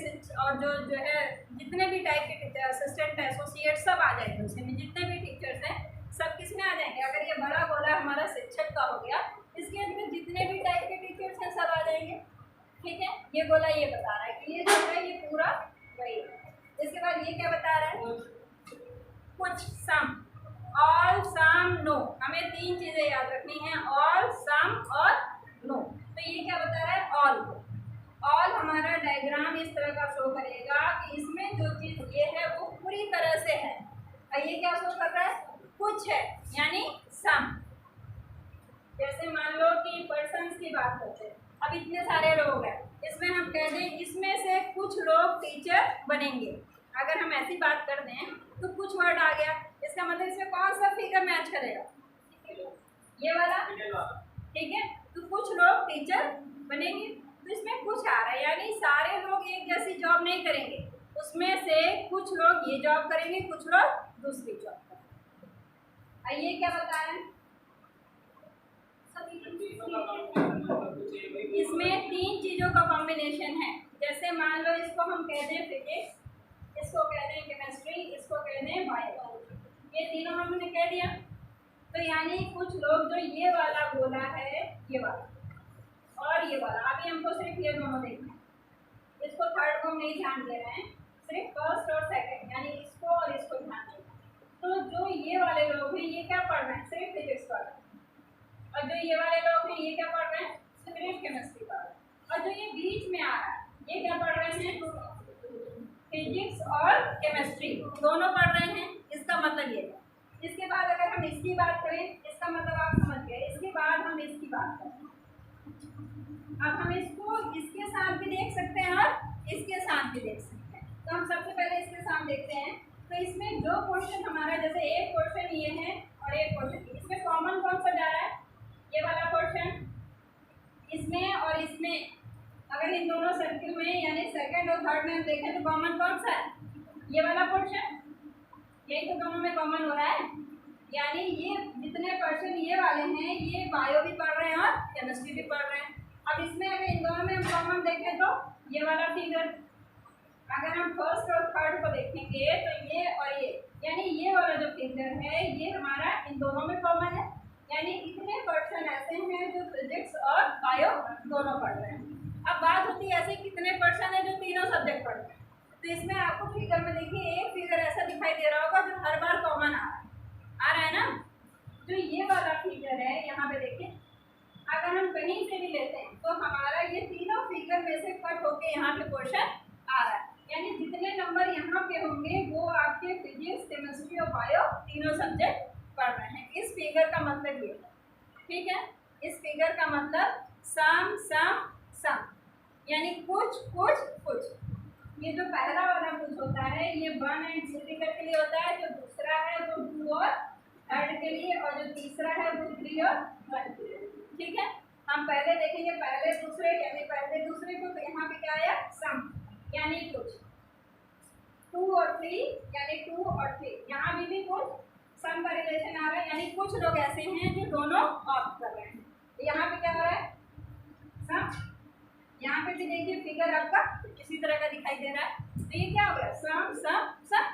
और जो है जितने भी टाइप के टीचर, असिस्टेंट, एसोसिएट, सब आ जाएंगे। उसमें जितने भी टीचर्स हैं सब किस में आ जाएंगे। अगर ये बड़ा गोला हमारा शिक्षक का हो गया, इसके अंदर जितने भी टाइप के टीचर्स हैं सब आ जाएंगे। ठीक है, ये गोला ये बता रहा है कि ये जो है ये पूरा वही है। इसके बाद ये क्या बता रहा है? कुछ, सम, ऑल, सम, नो। हमें तीन चीज़ें याद रखनी है, ऑल, सम और नो। तो ये क्या बता रहा है? ऑल। ऑल हमारा डायग्राम इस तरह का शो करेगा कि इसमें जो चीज़ ये है वो पूरी तरह से है, और ये क्या शो कर रहा है? कुछ है, यानी सम। जैसे मान लो कि पर्सन्स की बात करते हैं, अब इतने सारे लोग हैं, इसमें हम कह दें इसमें से कुछ लोग टीचर बनेंगे। अगर हम ऐसी बात कर दें तो कुछ वर्ड आ गया, इसका मतलब इसमें कौन सा फिगर मैच करेगा? ये वाला। ठीक है, तो कुछ लोग टीचर बनेंगे, तो इसमें कुछ आ रहा है, यानी सारे लोग एक जैसी जॉब नहीं करेंगे, उसमें से कुछ लोग ये जॉब करेंगे, कुछ लोग दूसरी जॉब करेंगे। ये क्या बता रहे हैं? इसमें तीन चीज़ों का कॉम्बिनेशन है। जैसे मान लो इसको हम कह दें फिजिक्स, इसको कह दें केमिस्ट्री, इसको कह दें बायोलॉजी, ये तीनों हमने कह दिया। तो यानी कुछ लोग जो ये वाला बोला है, ये वाला और ये वाला, अभी हमको सिर्फ ये दोनों देखना है, इसको थर्ड को नहीं ध्यान दे रहे हैं, सिर्फ फर्स्ट और सेकंड, यानी इसको और इसको ध्यान देना। तो जो ये वाले लोग हैं ये क्या पढ़ रहे हैं? सिर्फ फिजिक्स पढ़ रहे हैं। और जो ये वाले लोग हैं ये क्या पढ़ रहे हैं? सिर्फ केमिस्ट्री पढ़ रहे हैं। और जो ये बीच में आ रहा है ये क्या पढ़ रहे हैं? फिजिक्स और केमिस्ट्री दोनों पढ़ रहे हैं। इसका मतलब ये है। इसके बाद अगर हम इसकी बात करें, इसका मतलब आप समझ गए। इसके बाद हम इसकी बात करें, अब हम इसको इसके साथ भी देख सकते हैं और इसके साथ भी देख सकते हैं। तो हम सबसे पहले इसके साथ देखते हैं। तो तो इसमें दो क्वेश्चन हमारा, जैसे एक क्वेश्चन ये है और एक क्वेश्चन, इसमें कॉमन कौन सा जा रहा है, ये वाला क्वेश्चन इसमें और इसमें। अगर इन दोनों सर्किल में यानी सेकंड और थर्ड में हम देखें तो कॉमन कौन सा है, ये वाला क्वेश्चन, यही तो दोनों में कॉमन हो रहा है। यानी ये जितने क्वेश्चन ये वाले हैं ये बायो भी पढ़ रहे हैं और केमिस्ट्री भी पढ़ रहे हैं। अब इसमें अगर इन दोनों में हम कॉमन देखें तो ये वाला फिगर, अगर हम फर्स्ट और थर्ड को देखेंगे तो ये और ये, यानी ये वाला जो फिगर है ये हमारा इन दोनों में कॉमन है। यानी इतने क्वेश्चन ऐसे हैं जो फिजिक्स और बायो दोनों पढ़ रहे हैं। अब बात होती है ऐसे कितने पर्सन है जो तीनों सब्जेक्ट पढ़ रहे हैं। तो इसमें आपको फिगर में देखिए एक फिगर ऐसा दिखाई दे रहा होगा जो हर बार कॉमन आ रहा है ना। जो ये वाला फिगर है यहाँ पे देखिए, अगर हम कहीं से भी लेते हैं तो हमारा ये तीनों फिगर में से कट होके यहाँ पे क्वेश्चन आ रहा है। यानी जितने नंबर यहाँ पे होंगे वो आपके फिजिक्स, केमिस्ट्री और बायो तीनों सब्जेक्ट पढ़ रहे हैं। इस फिगर का मतलब ये है, ठीक है। इस फिगर का मतलब सम सम सम, यानी कुछ कुछ कुछ। ये जो पहला वाला कुछ होता है ये 1 एंड 2 फिगर के लिए होता है, जो दूसरा है वो 2 और थर्ड के लिए, और जो तीसरा है वो 3 और 1 के लिए, ठीक है। हम पहले देखेंगे पहले दूसरे, यानी पहले दूसरे को, तो यहाँ पे क्या आया सम, यानी कुछ 2 और 3, यानी 2 और 3। यहाँ भी कुछ सम का रिलेशन आ रहा है, यानी कुछ लोग ऐसे हैं जो दोनों ऑप्ट कर रहे हैं। तो यहाँ पे क्या हो रहा है सम, यहाँ पे भी देखिए फिगर आपका इसी तरह का दिखाई दे रहा है। तो ये क्या हो गया सम सम सम।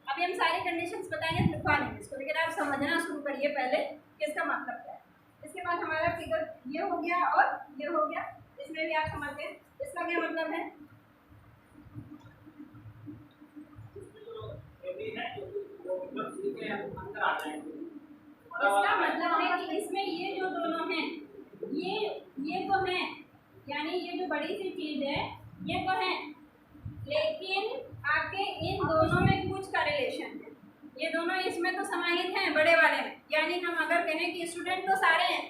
अभी हम सारी कंडीशंस बताएंगे, लिखवा लेंगे इसको, लेकिन आप समझना शुरू करिए पहले कि इसका मतलब क्या है। इसके बाद हमारा फिगर ये हो गया और ये हो गया, इसमें भी आप समझ गए इसका क्या मतलब है। इसका मतलब है कि इसमें ये जो दोनों हैं ये तो हैं, यानी ये जो बड़ी सी चीज है ये तो है, लेकिन आपके इन दोनों में कुछ का रिलेशन है। ये दोनों इसमें तो समाहित हैं बड़े वाले में। यानी हम अगर कहें कि स्टूडेंट तो सारे हैं,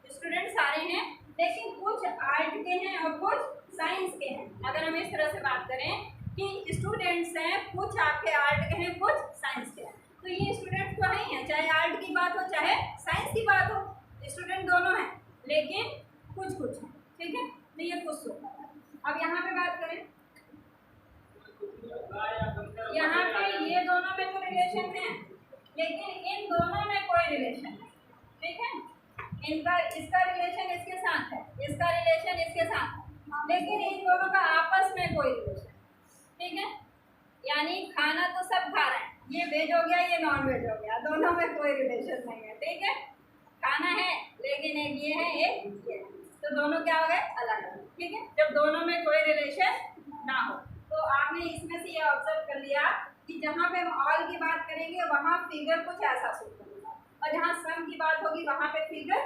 स्टूडेंट सारे हैं, लेकिन कुछ आर्ट के हैं और कुछ साइंस के हैं। अगर हम इस तरह से बात करें कि स्टूडेंट्स हैं, कुछ आपके आर्ट के हैं कुछ साइंस के हैं, तो ये स्टूडेंट तो है ही है, चाहे आर्ट की बात हो चाहे साइंस की बात हो, स्टूडेंट दोनों हैं, लेकिन कुछ कुछ है, ठीक है। तो ये कुछ होता है। अब यहाँ पे बात करें, यहाँ पे ये दोनों में तो रिलेशन है, लेकिन इन दोनों में कोई रिलेशन नहीं, ठीक है। इनका इसका रिलेशन इसके साथ है, इसका रिलेशन इसके साथ है, लेकिन इन दोनों का आपस में कोई रिलेशन, ठीक है। यानी खाना तो सब खा रहे हैं, ये वेज हो गया ये नॉन वेज हो गया, दोनों में कोई रिलेशन नहीं है, ठीक है। खाना है लेकिन एक ये है एक ये है, तो दोनों क्या हो गए अलग अलग, ठीक है। जब दोनों में कोई रिलेशन ना हो तो आपने इसमें से ये ऑब्जर्व कर लिया कि जहाँ पे हम ऑल की बात करेंगे वहाँ फिगर कुछ ऐसा शो होगा, और जहाँ सम की बात होगी वहाँ पे फिगर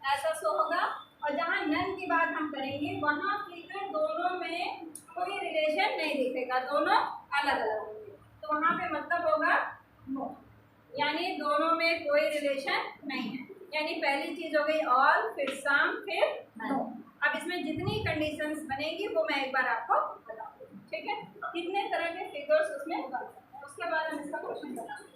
ऐसा शो होगा, और जहाँ नन की बात हम करेंगे वहाँ फिगर दोनों में कोई रिलेशन नहीं दिखेगा, दोनों अलग अलग होंगे। तो वहाँ पे मतलब होगा नो, यानी दोनों में कोई रिलेशन नहीं है। यानी पहली चीज हो गई ऑल, फिर सम, फिर नो। अब इसमें जितनी कंडीशंस बनेगी वो मैं एक बार आपको बताऊंगी, ठीक है। कितने तरह के फिगर्स उसमें बन सकते हैं, उसके बाद हम इसका क्वेश्चन बनाएंगे।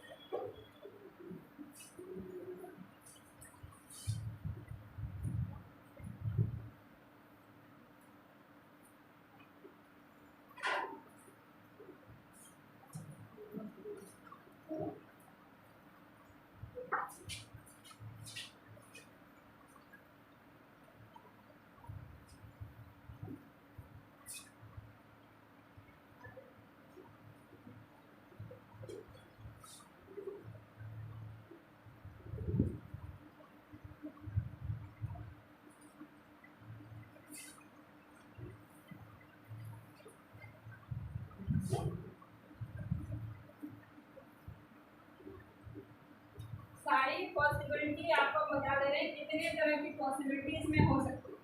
सारी पॉसिबिलिटी आपको बता दे रहे हैं कितने तरह की पॉसिबिलिटी इसमें हो सकती है।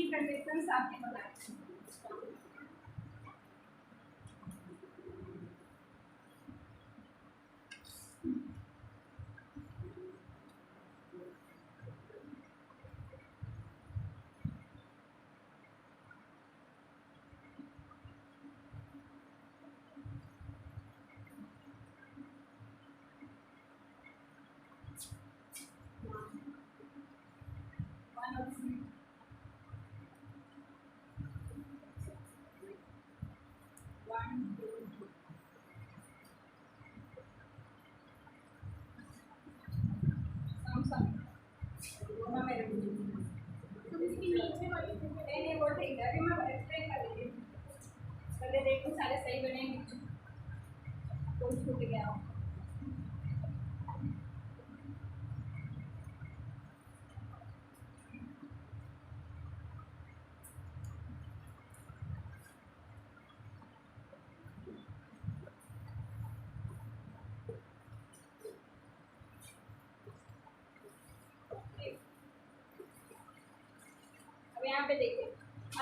की कंडीशंस आपने बताई। नहीं वो ठीक है, अभी मैं एक्सप्लेन कर देती हूँ। पहले देखो सारे सही बनेंगे, तो छूट गया। अब यहाँ पे देखिए,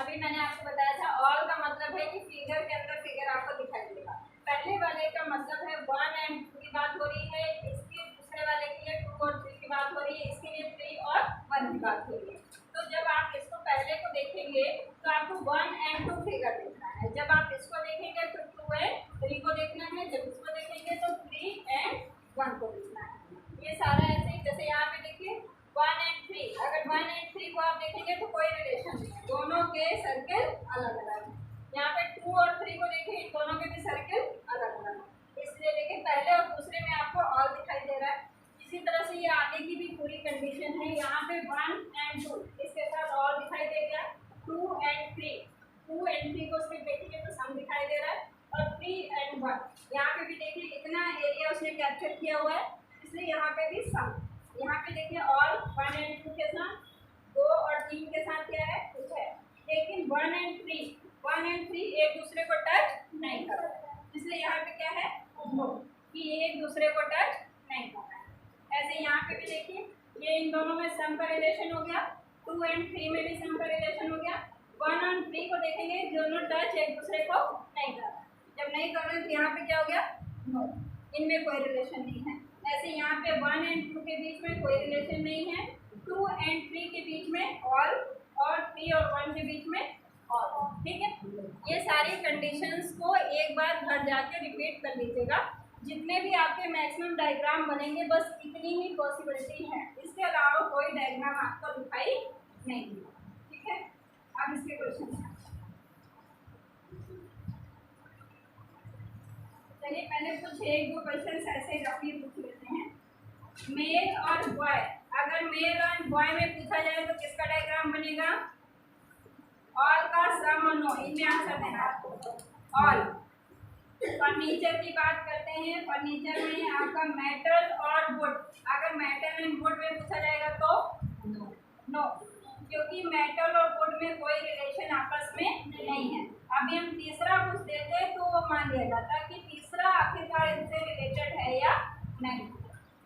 अभी मैंने आपको बताया था ऑल का मतलब है कि फिगर के अंदर फिगर आपको दिखाई देगा। पहले वाले का मतलब है 1 एंड 2 की बात हो रही है, इसके दूसरे वाले के लिए 2 और 3 की बात हो रही है, इसके लिए 3 और 1 की बात हो रही है। तो जब आप इसको पहले को देखेंगे तो आपको 1 एंड 2 फिगर देखना है, जब आप इसको देखेंगे तो 2 एंड 3 को देखना है, जब इसको देखेंगे तो 3 एंड 1 को देखना है। ये सारा ऐसे ही, जैसे यहाँ पे देखिए 1 एंड 3, अगर 1 एंड 3 को आप देखेंगे तो कोई रिलेशन नहीं है, दोनों के सर्किल अलग अलग है। यहाँ पे 2 और 3 को देखें, इन दोनों के भी सर्किल अलग अलग है, इसलिए देखिए पहले और दूसरे में आपको ऑल दिखाई दे रहा है। इसी तरह से ये आगे की भी पूरी कंडीशन है, यहाँ पे 1 एंड 2 इसके साथ ऑल दिखाई दे गया, 2 एंड 3 को सिर्फ देखेंगे तो सम दिखाई दे रहा है, और 3 एंड 1 यहाँ पे भी देखिए कितना एरिया उसने कैप्चर किया हुआ है, इसलिए यहाँ पे भी सम। यहाँ पे देखिए ऑल 1 एंड 2 के साथ, 2 और 3 के साथ क्या है, कुछ है, लेकिन 1 एंड 3 एक दूसरे को टच नहीं कर रहे, इसलिए यहाँ पे क्या है, नो, कि ये एक दूसरे को टच नहीं कर रहा है। ऐसे यहाँ पे भी देखिए, ये इन दोनों में सम का रिलेशन हो गया, 2 एंड 3 में भी सम का रिलेशन हो गया, 1 और 3 को देखेंगे दोनों टच एक दूसरे को नहीं कर रहा, जब नहीं कर रहे तो यहाँ पे क्या हो गया, नो, इनमें कोई रिलेशन नहीं है। ऐसे यहाँ पे 1 एंड 2 के बीच में कोई रिलेशन नहीं है, 2 एंड 3 के बीच में ऑल, और 3 और 1 के बीच में ऑल, ठीक है। ये सारी कंडीशंस को एक बार घर जाके रिपीट कर लीजिएगा, जितने भी आपके मैक्सिमम डायग्राम बनेंगे बस इतनी ही पॉसिबिलिटी है, इसके अलावा कोई डायग्राम आपको दिखाई नहीं देगा, ठीक है। अब इसके क्वेश्चन चलिए, पहले कुछ 1-2 क्वेश्चन ऐसे रफली पूछ लेते हैं। मेल और बॉय, अगर मेल और बॉय में पूछा जाए तो किसका डायग्राम बनेगा, ऑल का, सम और नो, इनमें आंसर देना है ऑल। फर्नीचर की बात करते हैं, फर्नीचर में आपका मेटल और वुड, अगर मेटल एंड वुड में पूछा जाएगा तो नो, क्योंकि मेटल और वुड में कोई रिलेशन आपस में नहीं है। अभी हम तीसरा पूछ देते तो वो मान लिया जाता कि तीसरा आखिरकार इनसे रिलेटेड है या नहीं।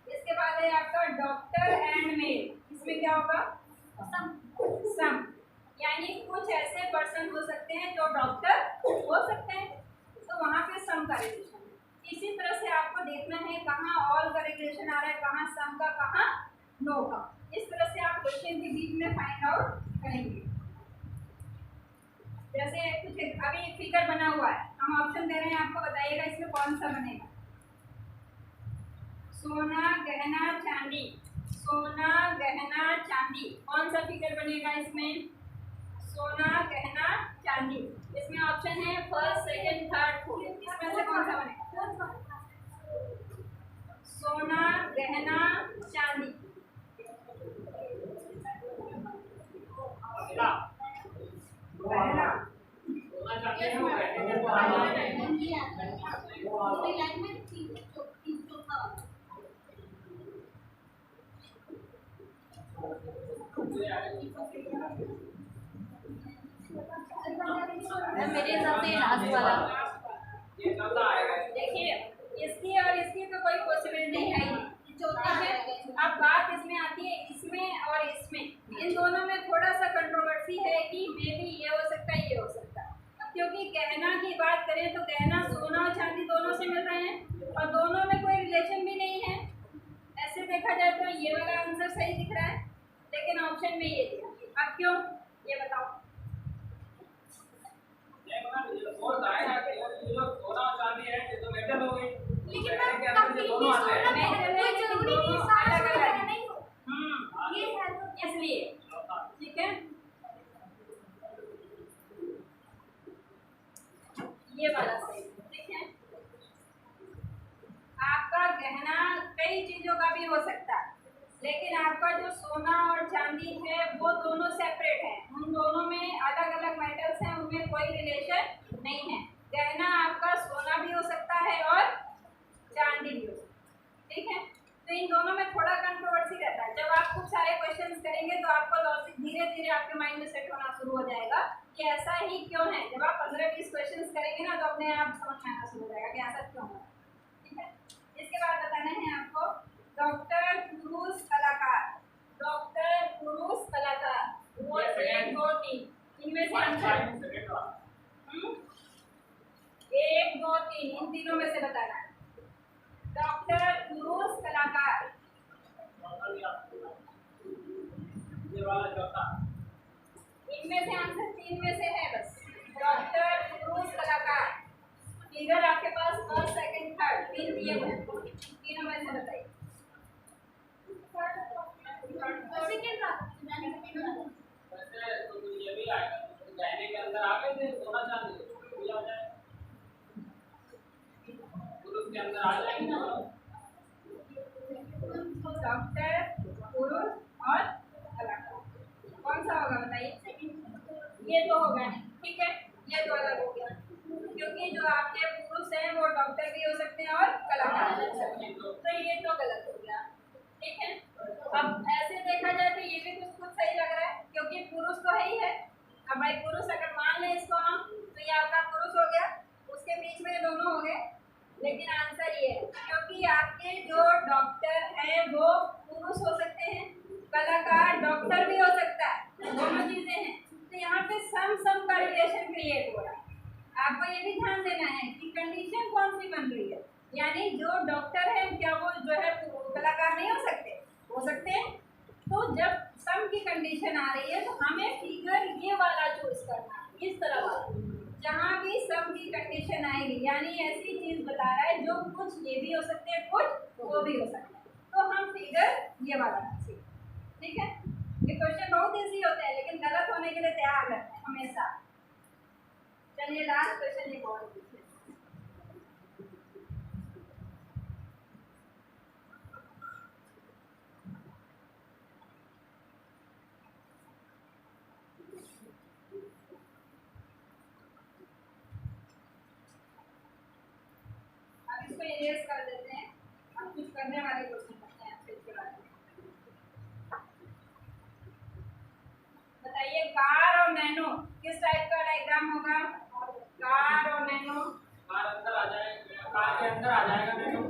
इसके बाद है आपका डॉक्टर एंड मेल, इसमें क्या होगा, सम, यानी कुछ ऐसे पर्सन हो सकते हैं जो डॉक्टर हो सकते हैं, तो वहाँ पे सम का रिलेशन है। इसी तरह से आपको देखना है कहाँ ऑल का रिलेशन आ रहा है, कहाँ सम का, कहाँ नो का, इस तरह से आप क्वेश्चन के बीच में फाइंड आउट करेंगे। जैसे कुछ अभी एक फिगर बना हुआ है, हम ऑप्शन दे रहे हैं, आपको बताइएगा इसमें कौन सा बनेगा, सोना गहना चांदी, सोना गहना चांदी, कौन सा फिगर बनेगा इसमें, सोना गहना चांदी। इसमें ऑप्शन है फर्स्ट, सेकंड, थर्ड, फोर्थ, इसमें से कौन सा बनेगा, सोना गहना चांदी, गहना, मेरे हिसाब से लास्ट वाला, देखिए इसकी और इसकी तो कोई पॉसिबिलिटी है ही नहीं, चौथा है। अब बात इसमें आती है, इसमें और इसमें, इन दोनों में थोड़ा सा कंट्रोवर्सी सी है कि मे भी ये हो सकता है, ये हो सकता है। अब क्योंकि गहना की बात करें तो गहना सोना और चांदी दोनों से मिल रहे हैं और दोनों में कोई रिलेशन भी नहीं है। ऐसे देखा जाए तो ये वाला आंसर सही दिख रहा है, लेकिन ऑप्शन में ये दिया। अब क्यों, ये बताओ। और दायरा के जो सोना और चांदी है ये तो मेटल हो गई, लेकिन गहने के मैम अंदर ये दोनों आते हैं। कोई जरूरी नहीं है सारा अलग सोना अलग नहीं हो। ये है तो इसलिए ठीक है, ये वाला सही। ठीक है, आपका गहना कई चीजों का भी हो सकता है, लेकिन आपका जो सोना और चांदी है वो दोनों सेपरेट है, उन दोनों में अलग अलग मेटल्स हैं, उनमें कोई रिलेशन नहीं है। गहना आपका सोना भी हो सकता है और चांदी भी हो सकता है। ठीक है, तो इन दोनों में थोड़ा कंट्रोवर्सी रहता है। जब आप खूब सारे क्वेश्चंस करेंगे तो आपको लॉजिक धीरे धीरे आपके माइंड में सेट होना शुरू हो जाएगा कि ऐसा ही क्यों है। जब आप 15-20 क्वेश्चंस करेंगे ना तो अपने आप समझ में आना शुरू हो जाएगा कि ऐसा क्यों है। ठीक है, इसके बाद बताना है आपको डॉक्टर, पुरुष, कलाकार। डॉक्टर, पुरुष, कलाकार, वो 1, 2, 3 इनमें से आंसर 1, 2, 3 इन तीनों में से बताना है। डॉक्टर, पुरुष, कलाकार, ये वाला चौथा, इनमें से आंसर 3 में से है बस। डॉक्टर, पुरुष, कलाकार। फिगर आपके पास फर्स्ट, सेकंड, थर्ड 3 दिए हुए हैं, तीनों में से बताइए। वैसे तो ये भी आएगा, तो गहने के अंदर आ गए थे सोना चांदी, तो भी आ जाए, पुरुष के अंदर आ जाएंगे ना। डॉक्टर, पुरुष और कलाकार कौन सा होगा बताइए। ये तो होगा नहीं, ठीक है, ये तो अलग हो गया, क्योंकि जो आपके पुरुष हैं वो डॉक्टर भी हो सकते हैं और कलाकार भी हो सकते हैं, तो ये तो गलत हो गया। ठीक है, अब ऐसे देखा जाए तो ये भी कुछ सही लग रहा है, क्योंकि पुरुष तो है ही है। अब भाई पुरुष अगर मान लें इसको हम, तो ये आपका पुरुष हो गया, उसके बीच में दोनों हो गए, लेकिन आंसर ये है क्योंकि आपके जो डॉक्टर हैं वो पुरुष हो सकते हैं, कलाकार डॉक्टर भी हो सकता है, दोनों चीजें हैं। तो यहाँ पे सम का रिलेशन क्रिएट हो रहा है। आपको ये भी ध्यान देना है कि कंडीशन कौन सी बन रही है, यानी जो डॉक्टर है क्या वो जो है कलाकार नहीं हो सकते, हो सकते हैं। तो जब सम की कंडीशन आ रही है तो हमें फिगर ये वाला चूज करना है, इस तरह वाला, जहाँ भी सम की कंडीशन आएगी, यानी ऐसी चीज बता रहा है जो कुछ ये भी हो सकते हैं, कुछ वो भी हो सकते हैं, तो हम फिगर ये वाला रखेंगे। ठीक है, ये क्वेश्चन बहुत इजी होते हैं, लेकिन गलत होने के लिए तैयार रहते हैं हमेशा। चलिए लास्ट क्वेश्चन एक और देखिए। अब इसको इरेज कर देते हैं, अब कुछ करने वाले क्वेश्चन करते हैं आपसे इसके बारे में। बताइए कार और नैनो किस टाइप का डायग्राम होगा। कार और नैनो, कार अंदर आ जाएगा, कार के अंदर आ जाएगा नैनो।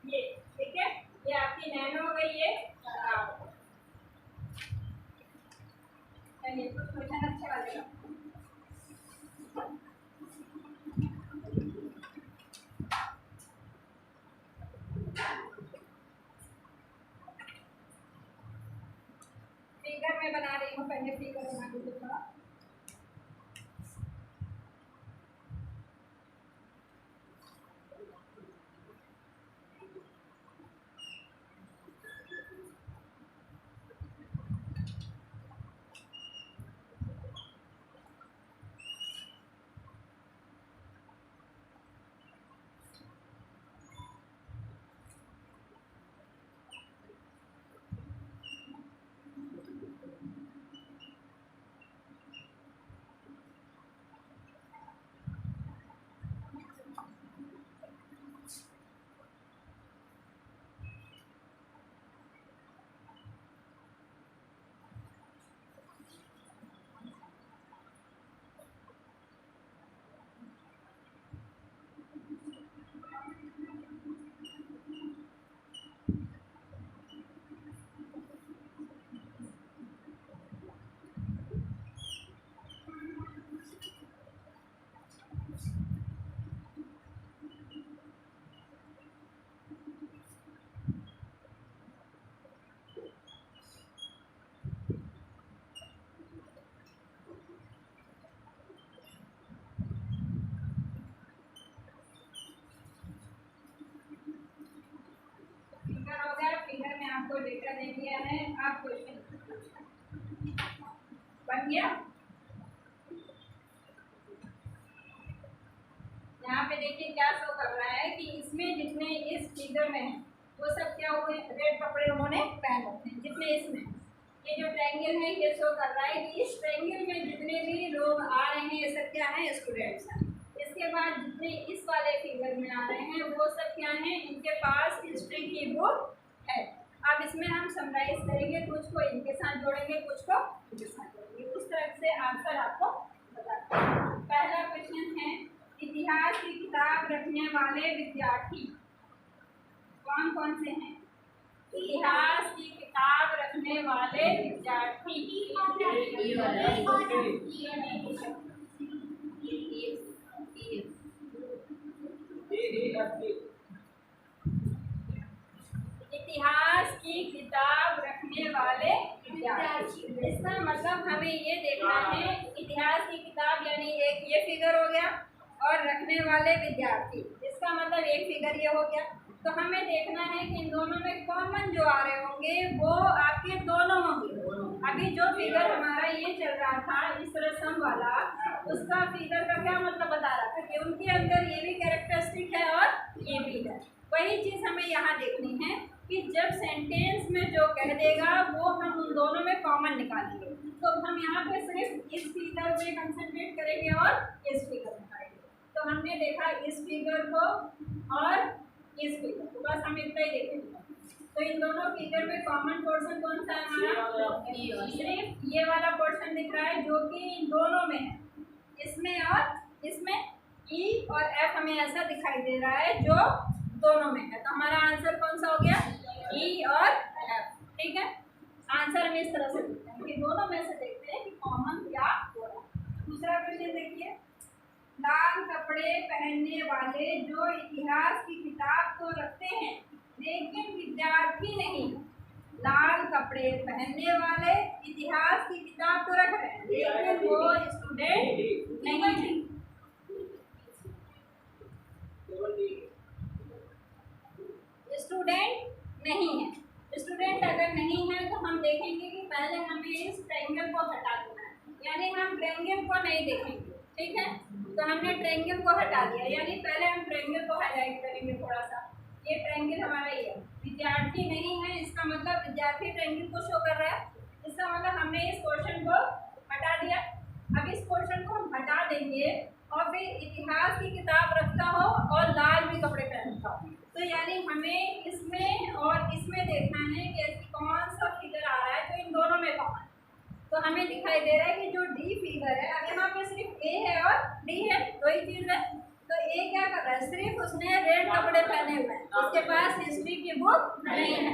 ये ठीक है, ये आपकी नैनो हो गई, ये कार। चलिए कुछ क्वेश्चन अच्छे वाले का। फिगर में बना रही हूँ, पहले फिगर बना के थोड़ा। डेटा दे दिया है, आप क्वेश्चन बन गया। यहाँ पे देखिए क्या शो कर रहा है कि इसमें जितने इस फिगर में है वो सब क्या हुए, रेड कपड़े उन्होंने पहन रखे हैं। जितने इसमें ये जो ट्रायंगल है ये शो कर रहा है कि इस ट्रायंगल में जितने भी लोग आ रहे हैं ये सब क्या है, स्टूडेंट्स हैं। इसके बाद जितने इस वाले फिगर में आ रहे हैं वो सब क्या हैं, इनके पास हिस्ट्री की बुक है। अब इसमें हम समराइज करेंगे, कुछ को इनके साथ जोड़ेंगे, कुछ को इनके साथ जोड़ेंगे। उस तरह से आंसर आपको बताते हैं। पहला क्वेश्चन है, इतिहास की किताब रखने वाले विद्यार्थी कौन कौन से हैं? इतिहास की किताब रखने वाले विद्यार्थी इतिहास की किताब रखने वाले विद्यार्थी। इसका मतलब हमें ये देखना है, इतिहास की किताब यानी एक ये फिगर हो गया और रखने वाले विद्यार्थी, इसका मतलब एक फिगर ये हो गया। तो हमें देखना है कि इन दोनों में कॉमन जो आ रहे होंगे वो आपके दोनों होंगे। अभी जो फिगर हमारा ये चल रहा था इस रस्म वाला, उसका फिगर का क्या मतलब बता रहा था कि उनके अंदर ये भी कैरेक्टरिस्टिक है और ये भी है। वही चीज़ हमें यहाँ देखनी है कि जब सेंटेंस में जो कह देगा वो हम उन दोनों में कॉमन निकालेंगे। तो हम यहाँ पे सिर्फ इस फिगर पे कंसंट्रेट करेंगे और इस फिगर में करेंगे। तो हमने देखा इस फिगर को और इस फिगर को, बस हम इतना ही देखेंगे। तो इन दोनों फिगर में कॉमन पोर्शन कौन सा है हमारा? सिर्फ ये वाला पोर्शन दिख रहा है जो कि इन दोनों में है, इसमें और इसमें। ई और एफ हमें ऐसा दिखाई दे रहा है जो दोनों में है। तो हमारा आंसर कौन सा हो गया? ई और एफ। ठीक है, आंसर में इस तरह से देखते हैं कि दोनों में से देखते हैं कि कॉमन क्या हो रहा है। दूसरा क्वेश्चन देखिए, लाल कपड़े पहनने वाले जो इतिहास की किताब तो रखते हैं लेकिन विद्यार्थी नहीं। लाल कपड़े पहनने वाले इतिहास की किताब तो रख रहे हैं लेकिन वो स्टूडेंट नहीं है। स्टूडेंट नहीं है। स्टूडेंट अगर नहीं है तो हम देखेंगे कि पहले हमें इस ट्रायंगल को हटा देना है, यानी हम ट्रायंगल को नहीं देखेंगे। ठीक है, तो हमने ट्रायंगल को हटा दिया, यानी पहले हम ट्रायंगल को हाईलाइट करेंगे थोड़ा सा। ये ट्रायंगल हमारा ये है, विद्यार्थी नहीं है, इसका मतलब विद्यार्थी ट्रायंगल को शो कर रहा है। इसका मतलब हमने इस पोर्शन को हटा दिया। अब इस पोर्शन को हम हटा देंगे और फिर इतिहास की किताब रखता हो और लाल भी कपड़े पहनता हो, तो यानी हमें इसमें और इसमें देखना है कि कौन सा फिगर आ रहा है। तो इन दोनों में कौन, तो हमें दिखाई दे रहा है कि जो डी फिगर है, अब यहाँ पे सिर्फ ए है और डी है, दो ही चीज़ है। तो ए क्या कर रहा है, सिर्फ उसने रेड कपड़े पहने हुए हैं, उसके पास हिस्ट्री की बुक नहीं है।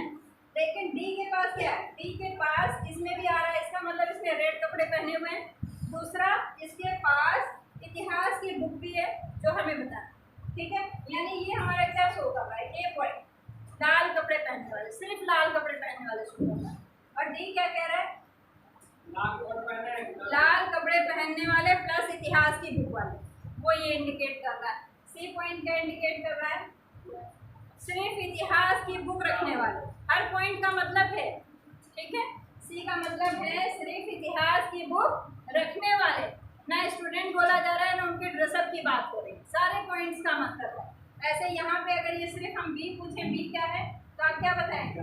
लेकिन डी के पास क्या है, डी के पास इसमें भी आ रहा है, इसका मतलब इसने रेड कपड़े पहने हुए हैं। दूसरा, इसके पास इतिहास की बुक भी है जो हमें बताना। ठीक है, यानी ये हमारा क्या शो कर रहा है, ए पॉइंट, लाल कपड़े पहनने वाले, सिर्फ लाल कपड़े पहनने वाले शो कर रहा है। और डी क्या कह रहा है, लाल कपड़े पहनने वाले प्लस इतिहास की बुक वाले, वो ये इंडिकेट कर रहा है। सी पॉइंट क्या इंडिकेट कर रहा है, सिर्फ इतिहास की बुक रखने वाले। हर पॉइंट का मतलब है, ठीक है, सी का मतलब है सिर्फ इतिहास की बुक रखने वाले, ना स्टूडेंट बोला जा रहा है ना उनके ड्रेसअप की बात हो रही है, सारे पॉइंट्स का मतलब है। ऐसे यहाँ पे अगर ये सिर्फ हम बी पूछें, बी क्या है, तो आप क्या बताएंगे,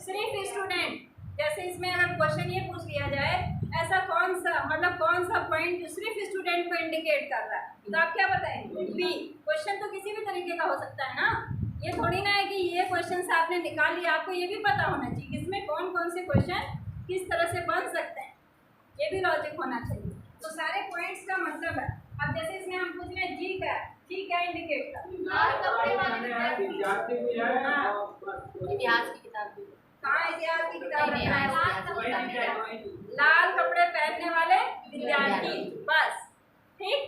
सिर्फ स्टूडेंट। जैसे इसमें अगर क्वेश्चन ये पूछ लिया जाए, ऐसा कौन सा मतलब कौन सा पॉइंट जो सिर्फ स्टूडेंट को इंडिकेट कर रहा है, तो आप क्या बताएंगे, बी। क्वेश्चन तो किसी भी तरीके का हो सकता है ना, ये थोड़ी ना है कि ये क्वेश्चन से आपने निकाल लिया, आपको ये भी पता होना चाहिए कि इसमें कौन कौन से क्वेश्चन किस तरह से बन सकते हैं, ये भी लॉजिक होना चाहिए। तो सारे पॉइंट्स का मतलब है। अब जैसे इसमें हम पूछ रहे हैं जी क्या, जी क्या इंडिकेट कर, इतिहास की किताब भी, कहाँ इतिहास की किताब रखना है, लाल कपड़े पहनने वाले विद्यार्थी, बस। ठीक,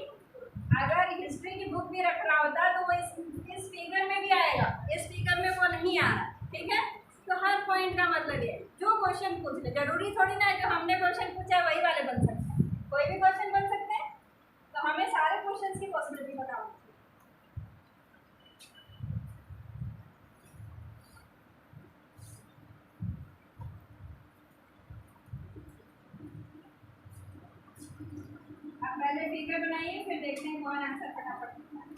अगर हिस्ट्री की बुक भी रख रहा होता तो वो इस फिगर में भी आएगा, इस फिगर में वो नहीं आ रहा। ठीक है, तो हर पॉइंट का मतलब ये, जो क्वेश्चन पूछ ले, जरूरी थोड़ी ना है जो हमने क्वेश्चन पूछा है वही वाले बन सकते हैं, कोई भी क्वेश्चन बन सकते हैं। तो हमें सारे क्वेश्चंस की पॉसिबिलिटी बताओ। पहले फिगर बनाइए, फिर देखते हैं कौन आंसर फटाफट लिखता है।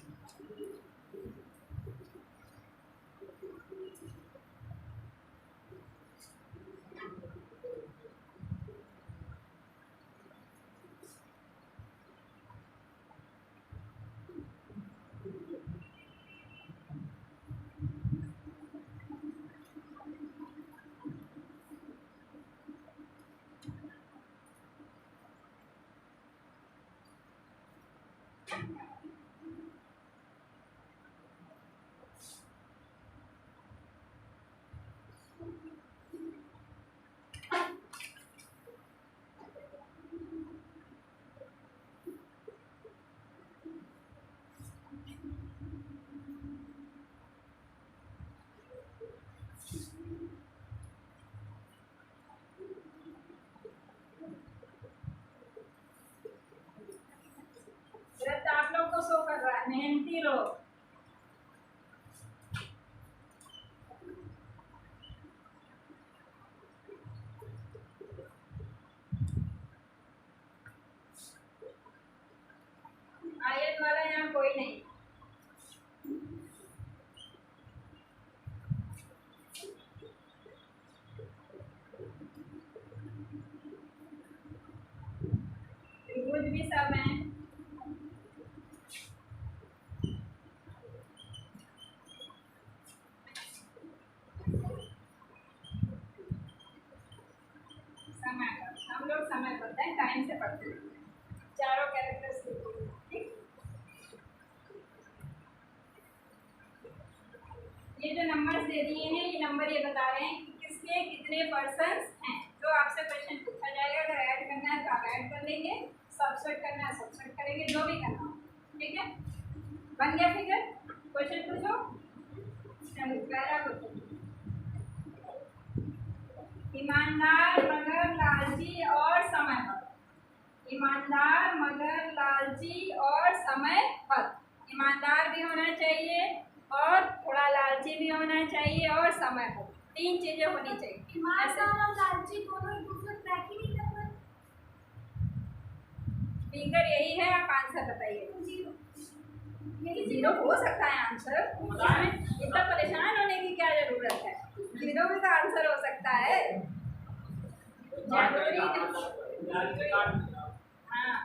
व्रत आप लोग को शो कर रहा है, मेहनती लोग। आयत वाला यहाँ कोई नहीं। त्रिभुज भी सब हैं। समय पर हम लोग समय पढ़ते हैं, टाइम से पढ़ते हैं, चारों कैरेक्टर्स ठीक। ये जो नंबर्स दे दिए हैं, ये नंबर ये बता रहे हैं कि किसके कितने पर्सन्स हैं। जो आपसे क्वेश्चन पूछा जाएगा, अगर ऐड करना है तो आप ऐड कर लेंगे, सब्ट्रैक्ट करना है सब्ट्रैक्ट करेंगे, जो भी करना हो, ठीक है। बन गया फिगर? क्वेश्चन पूछो। चलो पहला क्वेश्चन, ईमानदार मगर लालची और समय पर। ईमानदार मगर लालची और समय पर। ईमानदार भी होना चाहिए और थोड़ा लालची भी होना चाहिए और समय पर, तीन चीजें होनी चाहिए। ईमानदार और लालची दोनों एक दूसरे ट्रैक ही नहीं कर रहे। फिगर यही है, आप आंसर बताइए। जीरो हो सकता है आंसर, इतना परेशान होने की क्या जरूरत है, जीरो भी तो आंसर हो सकता है। हाँ,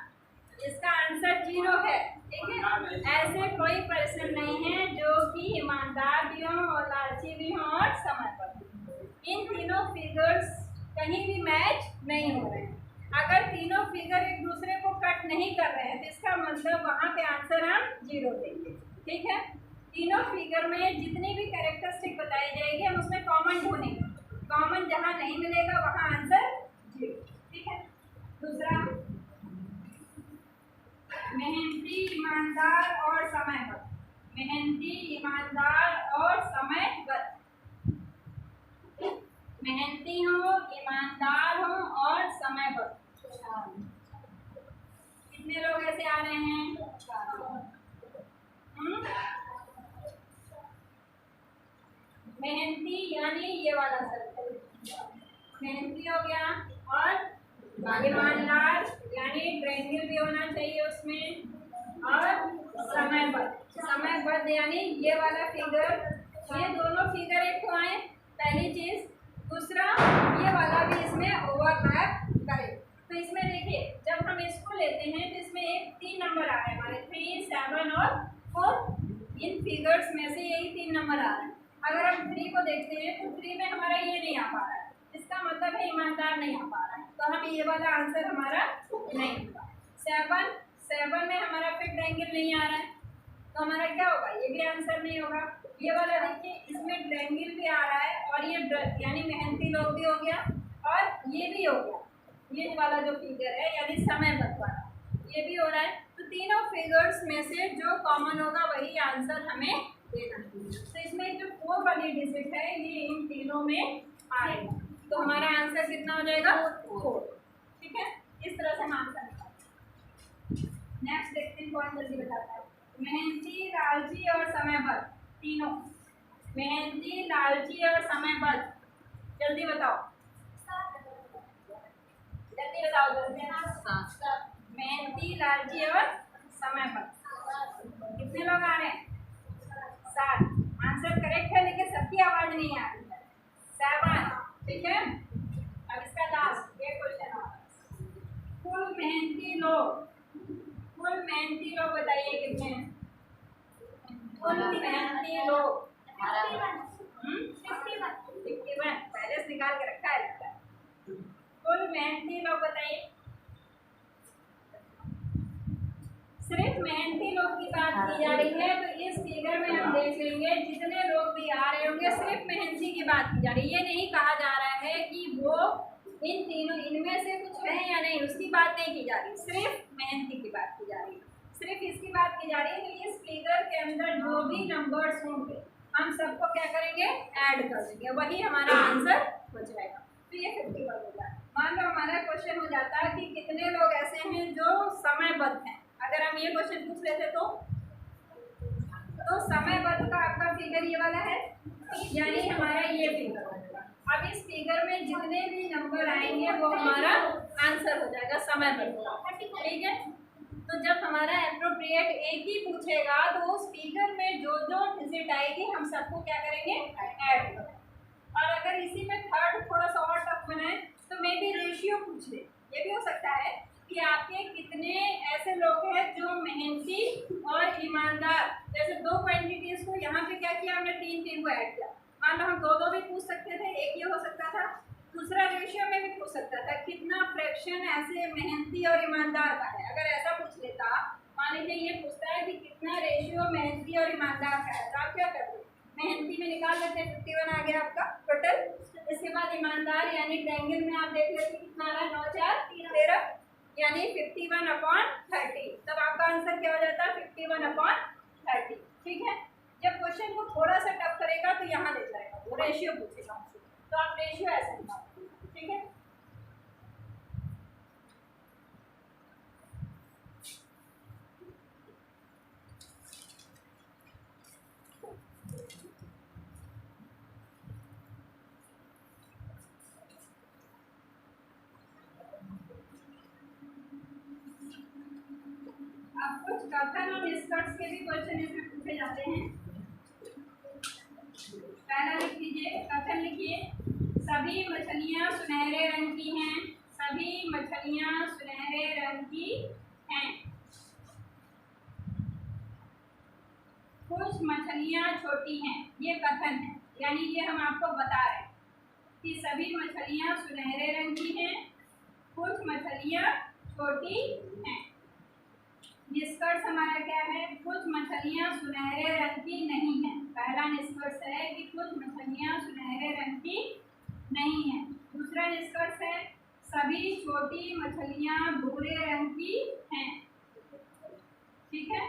इसका आंसर जीरो है, ठीक है। ऐसे कोई पर्सन नहीं है जो कि ईमानदार भी हो और लालची भी हो और समय पर। इन तीनों फिगर्स कहीं भी मैच नहीं हो रहे हैं। अगर तीनों फिगर एक दूसरे को कट नहीं कर रहे हैं तो इसका मतलब वहाँ पे आंसर हम जीरो देंगे, ठीक है। तीनों फिगर में जितनी भी कैरेक्टरिस्टिक बताई जाएगी हम उसमें कॉमन ढूंढेंगे, कॉमन जहाँ नहीं मिलेगा वहाँ आंसर जीरो, ठीक है। दूसरा, मेहनती ईमानदार और समय पर। मेहनती ईमानदार और समय पर। मेहनती हो, ईमानदार हो और समय पर। कितने लोग ऐसे आ रहे हैं? मेहनती यानी ये वाला सर्कल, मेहनती हो गया, और ईमानदार यानी ट्रायंगल भी होना चाहिए उसमें, और समयबद्ध यानी ये वाला फिगर। ये दोनों फिगर एक तो आए, पहली चीज। दूसरा, ये वाला भी इसमें ओवरलैप करे। तो इसमें देखिए, जब हम इसको लेते हैं तो इसमें एक 3 नंबर आ रहे हैं हमारे, 3, 7 और 4। इन फिगर्स में से यही 3 नंबर आ रहे हैं। अगर हम 3 को देखते हैं तो 3 में हमारा ये नहीं आ पा रहा है, इसका मतलब है ईमानदार नहीं आ पा रहा है, तो हम ये वाला आंसर हमारा नहीं होगा। 7 में हमारा फिर ट्रायंगल नहीं आ रहा है, तो हमारा क्या होगा? ये भी आंसर नहीं होगा। ये वाला देखिए, इसमें ट्रायंगल भी आ रहा है और ये यानी मेहनती लोग भी हो गया, और ये भी हो गया, ये वाला जो फिगर है यानी समयबद्ध वाला, ये भी हो रहा है। तो तीनों फिगर्स में से जो कॉमन होगा वही आंसर हमें देना है। तो इसमें जो 4 वाली डिजिट है ये इन तीनों में आएगा, तो हमारा आंसर कितना हो जाएगा? 4, ठीक है। इस तरह से हम आंसर निकालेंगे। नेक्स्ट देखते हैं कौन जल्दी बताता है। मेहनती, लालची और समयबद्ध, तीनों। मेहनती, लालची और समयबद्ध, जल्दी बताओ, जल्दी बताओ, जल्दी। मेहनती, लालची और समयबद्ध। कितने लोग आ रहे हैं? 7। आंसर करेक्ट है लेकिन सबकी आवाज नहीं आ रही है। 7, ठीक है। अब इसका लास्ट ये क्वेश्चन है, कुल मेहनती लोग बताइए कितने हैं? कुल मेहनती लोग 51 पहले से निकाल के रखा है लगता है। कुल मेहनती लोग बताइए। सिर्फ मेहनती लोग की बात की जा रही है, तो इस फिगर में हम देख लेंगे जितने लोग भी आ रहे होंगे सिर्फ मेहनती की बात की जा रही है। ये नहीं कहा जा रहा है कि वो इन तीनों इनमें से कुछ है या नहीं, उसकी बात नहीं की जा रही, सिर्फ मेहनती की बात की जा रही है, सिर्फ इसकी बात की जा रही है। तो इस फिगर के अंदर जो भी नंबर्स होंगे हम सबको क्या करेंगे? ऐड कर देंगे, वही हमारा आंसर हो जाएगा। तो ये 51 हो जाए। मान लो हमारा क्वेश्चन हो जाता है कि कितने लोग ऐसे हैं जो समयबद्ध हैं। अगर हम ये क्वेश्चन पूछ लेते तो समयबद्ध का आपका फिगर ये वाला है, यानी हमारा ये फिगर होगा। अब इस फिगर में जितने भी नंबर आएंगे वो हमारा आंसर हो जाएगा समयबद्ध, ठीक है। तो जब हमारा एप्रोप्रिएट एक ही पूछेगा तो उस फिगर में जो जो डिजिट आएगी हम सबको क्या करेंगे? ऐड करेंगे। और अगर इसी में थर्ड थोड़ा सा और टफ बनाए तो मे बी रेशियो पूछ ले। ये भी हो सकता है कि आपके कितने ऐसे लोग हैं जो मेहनती और ईमानदार, जैसे दो क्वांटिटीज को यहाँ पे क्या किया हमने 3 को ऐड किया। मान लो हम दो भी पूछ सकते थे, एक ये हो सकता था, दूसरा रेशियो में भी पूछ सकता था कितना फ्रैक्शन ऐसे मेहनती और ईमानदार का है। अगर ऐसा पूछ लेता, मान लीजिए ये पूछता है कि कितना रेशियो मेहनती और ईमानदार का है, तो आप क्या करते? मेहनती में निकाल लेते, 51 आ गया आपका टोटल। इसके बाद ईमानदार यानी ट्रायंगल में आप देख लेते कितना आ रहा है, 9 4 13 यानी 51/30। तब आपका आंसर क्या हो जाता है? 51/30, ठीक है। जब क्वेश्चन को थोड़ा सा टफ करेगा तो यहाँ ले जाएगा, वो रेशियो पूछेगा हमसे, तो आप रेशियो ऐसे निकालो, ठीक है। अब कुछ कथन और निष्कर्ष के भी क्वेश्चन इसमें पूछे जाते हैं। पहला लिख लीजिए, कथन लिखिए, सभी मछलियाँ सुनहरे रंग की हैं। सभी मछलियाँ सुनहरे रंग की हैं। कुछ मछलियाँ छोटी हैं। ये कथन है, यानी ये हम आपको बता रहे हैं कि सभी मछलियाँ सुनहरे रंग की हैं, कुछ मछलियाँ छोटी हैं। निष्कर्ष हमारा क्या है? कुछ मछलियाँ सुनहरे रंग की नहीं है। पहला निष्कर्ष है कि कुछ मछलियाँ सुनहरे रंग की नहीं है। दूसरा निष्कर्ष है सभी छोटी मछलियाँ भूरे रंग की हैं, ठीक है।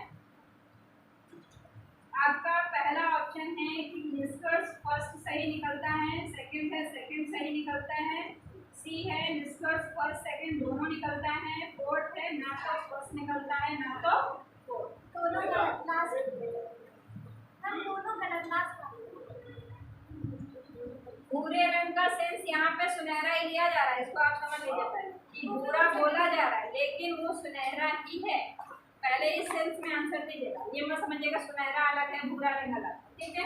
आपका पहला ऑप्शन है कि निष्कर्ष फर्स्ट सही निकलता है, सेकंड है सेकंड सही निकलता है, सी है निष्कर्ष फर्स्ट सेकंड दोनों निकलता है, फोर्थ है ना तो फर्स्ट निकलता है ना तो फोर्थ। दोनों गलत, दोनों गलत लास्ट। भूरे रंग का सेंस यहाँ पे सुनहरा ही लिया जा रहा है, इसको आप समझ लीजिए पहले कि भूरा बोला जा रहा है लेकिन वो सुनहरा ही है। पहले इस सेंस में आंसर दीजिएगा, ये मत समझिएगा सुनहरा अलग है भूरा रंग अलग, ठीक है।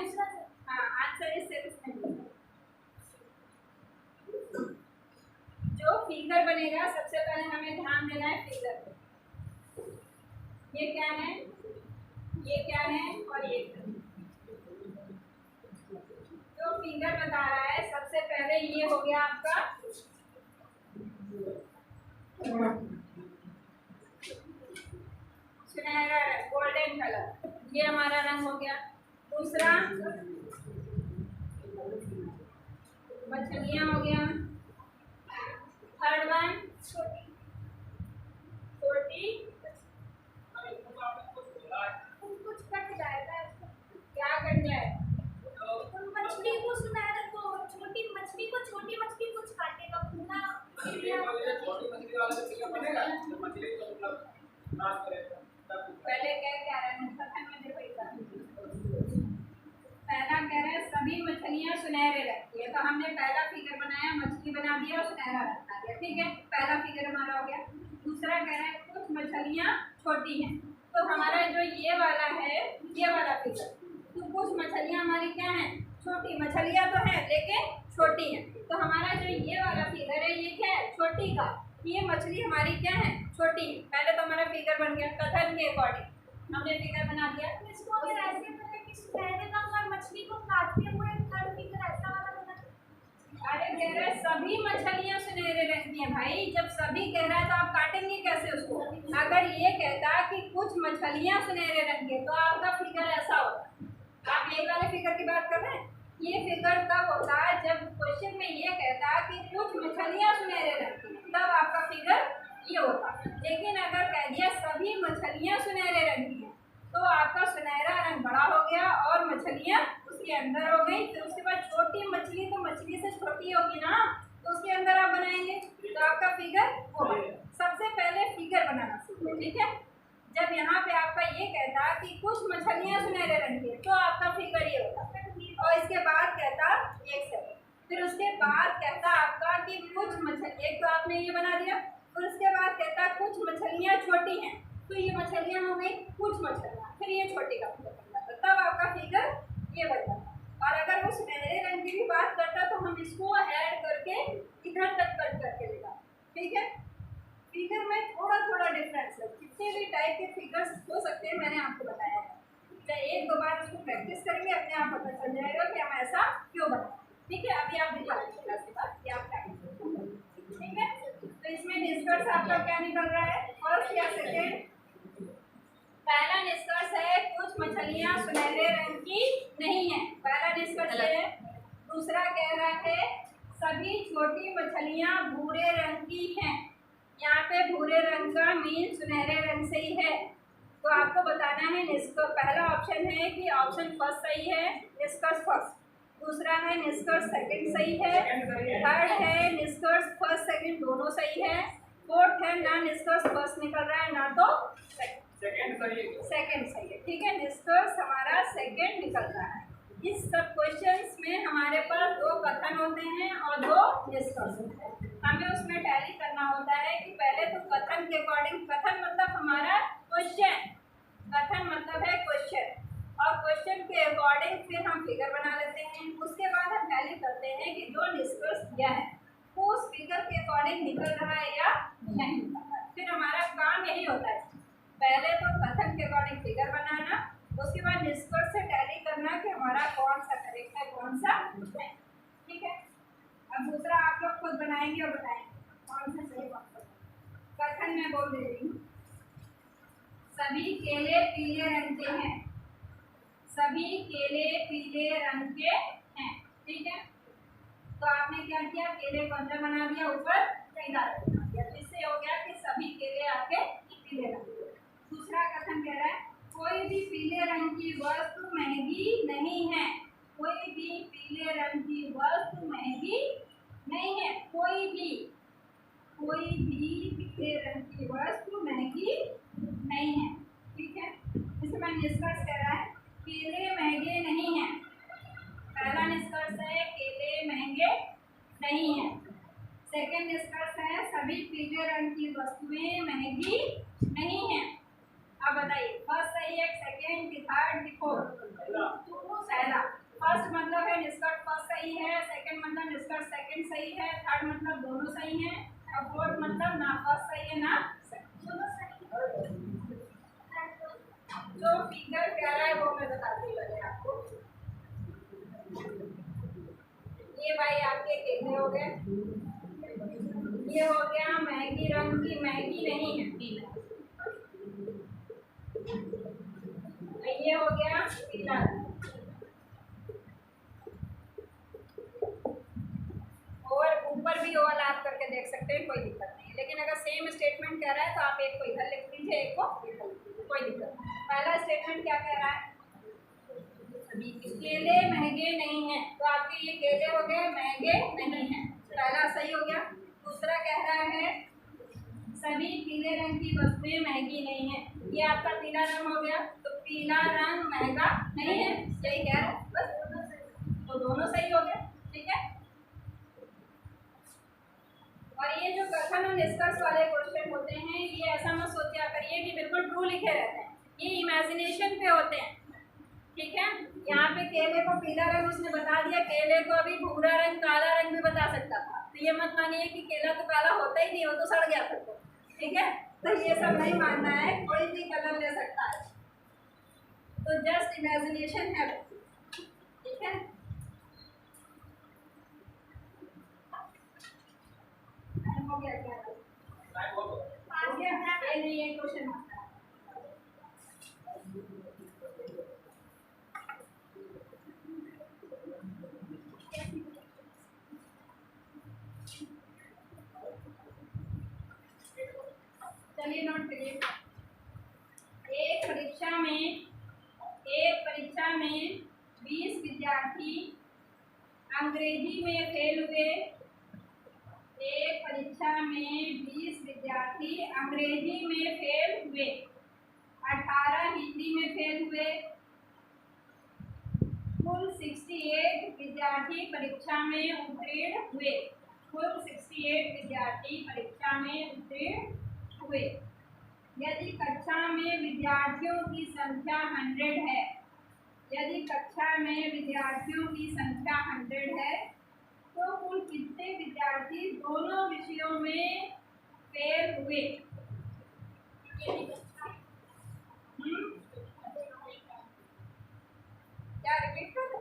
हाँ, आंसर इस सेंस में दीजिएगा। जो फिगर बनेगा सबसे पहले हमें ध्यान देना है फिगर पे। ये क्या है, ये क्या है और ये क्या है। जो फिगर बता रहा है सबसे पहले ये हो गया आपका सुनहरा रंग, गोल्डन कलर, ये हमारा रंग हो गया। दूसरा मछलियाँ हो गया। थर्ड वन छोटी, कुछ कट जाएगा, क्या कट जाए? मछली को सुनहरा, तो छोटी मछली को छोटी मछली कुछ काटेगा पूरा। पहले क्या रहा है कथन में देखो एक बार। पहला कह रहा है सभी मछलियाँ सुनहरे रंग की है, तो हमने पहला फिगर बनाया, मछली बना दिया और सुनहरा रंग बना दिया, ठीक है। पहला फिगर हमारा हो गया। दूसरा कह रहा है कुछ मछलियाँ मछलियाँ छोटी हैं। तो हमारा जो ये वाला है, ये वाला फिगर, तो कुछ मछलियाँ हमारी क्या हैं, छोटी। मछलियाँ तो हैं लेकिन छोटी हैं। तो हमारा जो ये वाला फिगर है ये क्या है, छोटी का। ये मछली हमारी क्या है, छोटी। पहले तो हमारा फिगर बन गया, कथन के अकॉर्डिंग हमने फिगर बना दिया। इसको अगर ऐसे मतलब कि सुनहरे रंग और मछली को काटते हुए थर्ड फिगर ऐसा वाला बना। अरे कह रहे हैं सभी मछलियाँ सुनहरे रंग की हैं भाई। जब सभी कह रहा है तो आप काटेंगे कैसे उसको। अगर ये कहता कि कुछ मछलियाँ सुनहरे रंग की, तो आपका फिगर ऐसा होता। आप ये वाले फिगर की बात कर रहे हैं। ये फिगर तब होता है जब क्वेश्चन में ये कहता कि कुछ मछलियाँ सुनहरे रंग की, तब आपका फिगर ये होता। लेकिन अगर कह दिया सभी मछलियाँ सुनहरे रंग की हैं, तो आपका सुनहरा रंग बड़ा हो गया और मछलियाँ उसके अंदर हो गई। फिर उसके बाद छोटी मछली तो मछली से छोटी होगी ना, तो उसके अंदर आप बनाएंगे तो आपका फिगर होगा। सबसे पहले फिगर बनाना सीखो, ठीक है। जब यहाँ पे आपका ये कहता कि कुछ मछलियाँ सुनहरे रंग की, तो आपका फिगर ये होता। और इसके बाद कहता एक सेकंड, फिर उसके बाद कहता आपका कि कुछ मछली, एक तो आपने ये बना दिया, फिर उसके बाद कहता कुछ मछलियाँ छोटी हैं, तो ये मछलियाँ हो गई कुछ मछलियाँ, फिर ये छोटी का फिगर बन जाता, तब आपका फिगर ये बन जाता। और अगर वो सुनहरे रंग की भी बात करता तो हम इसको ऐड करके इधर तक कट करके लेगा, ठीक है। फिगर में थोड़ा थोड़ा डिफरेंस है। कितने भी टाइप के फिगर्स हो सकते हैं मैंने आपको बताया है। चाहे एक दो बार उसको प्रैक्टिस करेंगे, अपने आप पता चल जाएगा कि हम ऐसा क्यों बनाए, ठीक है। अभी आप दिखा दीजिएगा इसके बाद कि आप क्या करेंगे, ठीक है। तो इसमें निष्कर्ष आपका क्या निकल रहा है, फर्स्ट या सेकेंड। पहला निष्कर्ष है कुछ मछलियाँ सुनहरे रंग की नहीं है, पहला निष्कर्ष है। दूसरा कह रहा है सभी छोटी मछलियाँ भूरे रंग की हैं। यहाँ पे भूरे रंग का मीन सुनहरे रंग से ही है, तो आपको बताना है निष्कर्ष। पहला ऑप्शन है कि ऑप्शन फर्स्ट सही है, निष्कर्ष फर्स्ट। दूसरा है निष्कर्ष सेकंड सही है। थर्ड है निष्कर्ष फर्स्ट सेकंड दोनों सही है। फोर्थ है ना निष्कर्ष फर्स्ट निकल रहा है ना तो सेकंड सही है, ठीक है। निष्कर्ष हमारा सेकंड निकल रहा है। इस सब क्वेश्चंस में हमारे पास दो कथन होते हैं और दो निष्कर्ष होते हैं। हमें उसमें टैली करना होता है कि पहले तो कथन के अकॉर्डिंग, कथन मतलब हमारा क्वेश्चन, कथन मतलब है क्वेश्चन, और क्वेश्चन के अकॉर्डिंग फिर हम फिगर बना लेते हैं। उसके बाद हम टैली करते हैं कि जो निष्कर्ष दिया है वो उस फिगर के अकॉर्डिंग निकल रहा है या नहीं निकल रहा है। फिर हमारा काम यही होता है, पहले तो कथन के अकॉर्डिंग फिगर बनाना, उसके बाद निष्कर्ष से टैली करना कि हमारा कौन सा करेक्ट है कौन सा नहीं, ठीक है। अब दूसरा आप लोग खुद बनाएंगे और बताएंगे कौन सा सही कौन सा। कथन में बोल दे रही हूँ, सभी केले पीले रंग के हैं, सभी केले पीले रंग के हैं, ठीक है। तो आपने क्या किया, केले कौन सा बना दिया, ऊपर पीला बना दिया, तो इससे हो गया कि सभी केले आपके पीले रंग के। दूसरा कथन कह रहा है कोई भी पीले रंग की वस्तु महंगी नहीं है, कोई भी पीले रंग की वस्तु महंगी नहीं है, कोई भी पीले रंग की वस्तु महंगी नहीं है, ठीक है। इसमें निष्कर्ष कह रहा है केले महंगे नहीं हैं। पहला निष्कर्ष है केले महंगे नहीं हैं। सेकंड निष्कर्ष है सभी पीले रंग की वस्तुएं महंगी नहीं हैं। अब बताइए फर्स्ट सही है, सेकंड की, थर्ड की, फोर्थ। पहला फर्स्ट मतलब है निष्कर्ष फर्स्ट सही है, सेकंड मतलब निष्कर्ष सेकंड सही है, थर्ड मतलब दोनों सही है, और फोर्थ मतलब ना फर्स्ट सही है ना दोनों सही है। जो फिगर कह रहा है वो मैं बताती हूँ आपको। ये भाई आपके केले हो गए, ये हो गया महंगी रंग की, महंगी नहीं है, ये हो गया पीला। और ऊपर भी ओवरलैप करके देख सकते हैं, कोई दिक्कत नहीं है। लेकिन अगर सेम स्टेटमेंट कह रहा है तो आप एक को इधर लिख लीजिए, एक को इधर लिख लीजिए, कोई दिक्कत नहीं। पहला स्टेटमेंट क्या कह रहा है, केले महंगे नहीं हैं, तो आपके ये केले हो गए महंगे नहीं हैं, पहला सही हो गया। दूसरा कह रहा है सभी पीले रंग की वस्तुएं महंगी नहीं है, ये आपका पीला रंग हो गया, तो पीला रंग महंगा नहीं है, यही कह रहा है बस, तो दोनों सही हो गए, ठीक है। और ये जो कथन और निष्कर्ष वाले क्वेश्चन होते हैं, ये ऐसा मत सोचिए करिए ब्लू लिखे रहते हैं, ये इमेजिनेशन पे होते हैं, ठीक है। यहाँ पे केले को पीला रंग उसने बता दिया, केले को अभी भूरा रंग काला रंग भी बता सकता था, तो ये मत मानिए कि केला तो काला होता ही नहीं, वो तो सड़ गया फिर तो, ठीक है। तो ये सब नहीं मानना है, कोई भी कलर ले सकता है, तो जस्ट इमेजिनेशन है, ठीक है। हो गया क्या? हो गया? ये नहीं, ये क्वेश्चन चलिए नोट करिए। एक परीक्षा में 20 विद्यार्थी अंग्रेजी में फेल हुए। एक परीक्षा में 20 विद्यार्थी अंग्रेजी में फेल हुए, 18 हिंदी में फेल हुए। कुल 68 विद्यार्थी परीक्षा में उत्तीर्ण हुए। कुल 68 विद्यार्थी परीक्षा में उत्तीर्ण हुए। यदि कक्षा में विद्यार्थियों की संख्या 100 है, यदि कक्षा में विद्यार्थियों की संख्या 100 है, तो कुल कितने विद्यार्थी दोनों विषयों में फेल हुए? क्या रिपीट करो?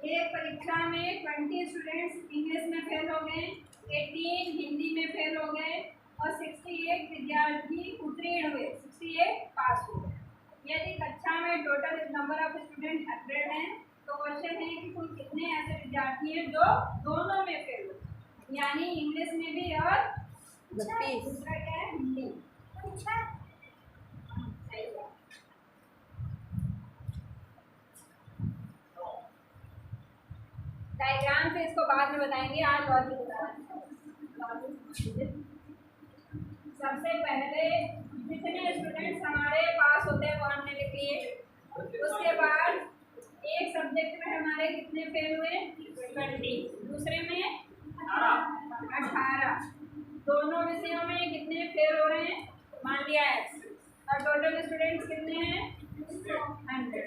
एक परीक्षा में 20 स्टूडेंट्स इंग्लिश में फेल हो गए, 18 हिंदी में फेल हो गए और 68 विद्यार्थी उत्तीर्ण हुए, 68 पास हुए। यदि कक्षा में टोटल नंबर ऑफ स्टूडेंट 100 हैं, तो क्वेश्चन है कि कुल कितने ऐसे विद्यार्थी हैं जो दोनों में फेल हुए, यानी इंग्लिश में भी और दूसरा क्या है, हिंदी। डायग्राम से इसको बाद में बताएंगे, आज लॉजिक बताना। सबसे पहले जितने स्टूडेंट्स हमारे पास होते हैं वो हमने लिख लिए। उसके बाद एक सब्जेक्ट में हमारे कितने फेल हुए, 20, दूसरे में 18, दोनों विषयों में कितने फेल हो रहे हैं, मान लिया X, और टोटल स्टूडेंट्स कितने हैं, 100।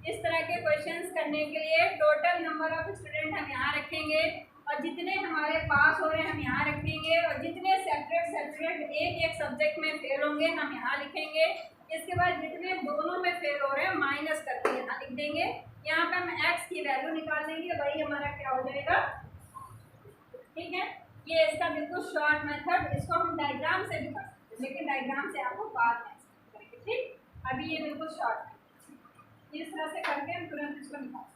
इस तरह के क्वेश्चंस करने के लिए टोटल नंबर ऑफ स्टूडेंट हम यहाँ रखेंगे और जितने हमारे पास हो रहे हैं हम यहाँ रखेंगे, और जितने सेपरेट एक सब्जेक्ट में फेल होंगे हम यहाँ लिखेंगे। इसके बाद जितने दोनों में फेल हो रहे हैं माइनस करके यहाँ लिख देंगे। यहाँ पे हम x की वैल्यू निकाल देंगे, वही हमारा क्या हो जाएगा, ठीक है। ये इसका बिल्कुल शॉर्ट मेथड, इसको हम डायग्राम से भी कर सकते हैं, लेकिन डायग्राम से आपको बाद में करेंगे, ठीक। अभी ये बिल्कुल शॉर्ट है, इस तरह से करके हम तुरंत इसको निकाल।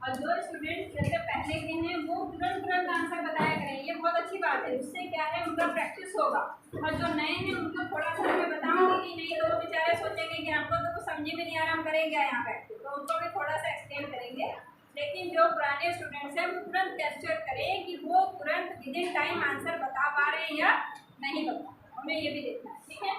और जो स्टूडेंट जैसे पहले दिन है वो तुरंत आंसर बताया करें, ये बहुत अच्छी बात है, उससे क्या है उनका प्रैक्टिस होगा। और जो नए हैं उनको थोड़ा सा मैं बताऊंगी कि नहीं, तो वो बेचारे सोचेंगे कि हमको तो कुछ समझ में नहीं आ रहा, हम करेंगे यहाँ बैठ के, तो उनको भी थोड़ा सा एक्सप्लेन करेंगे। लेकिन जो पुराने स्टूडेंट्स हैं वो तुरंत कैप्चर करें कि वो तुरंत विद इन टाइम आंसर बता पा रहे हैं या नहीं बता, हमें ये भी देखना है, ठीक है।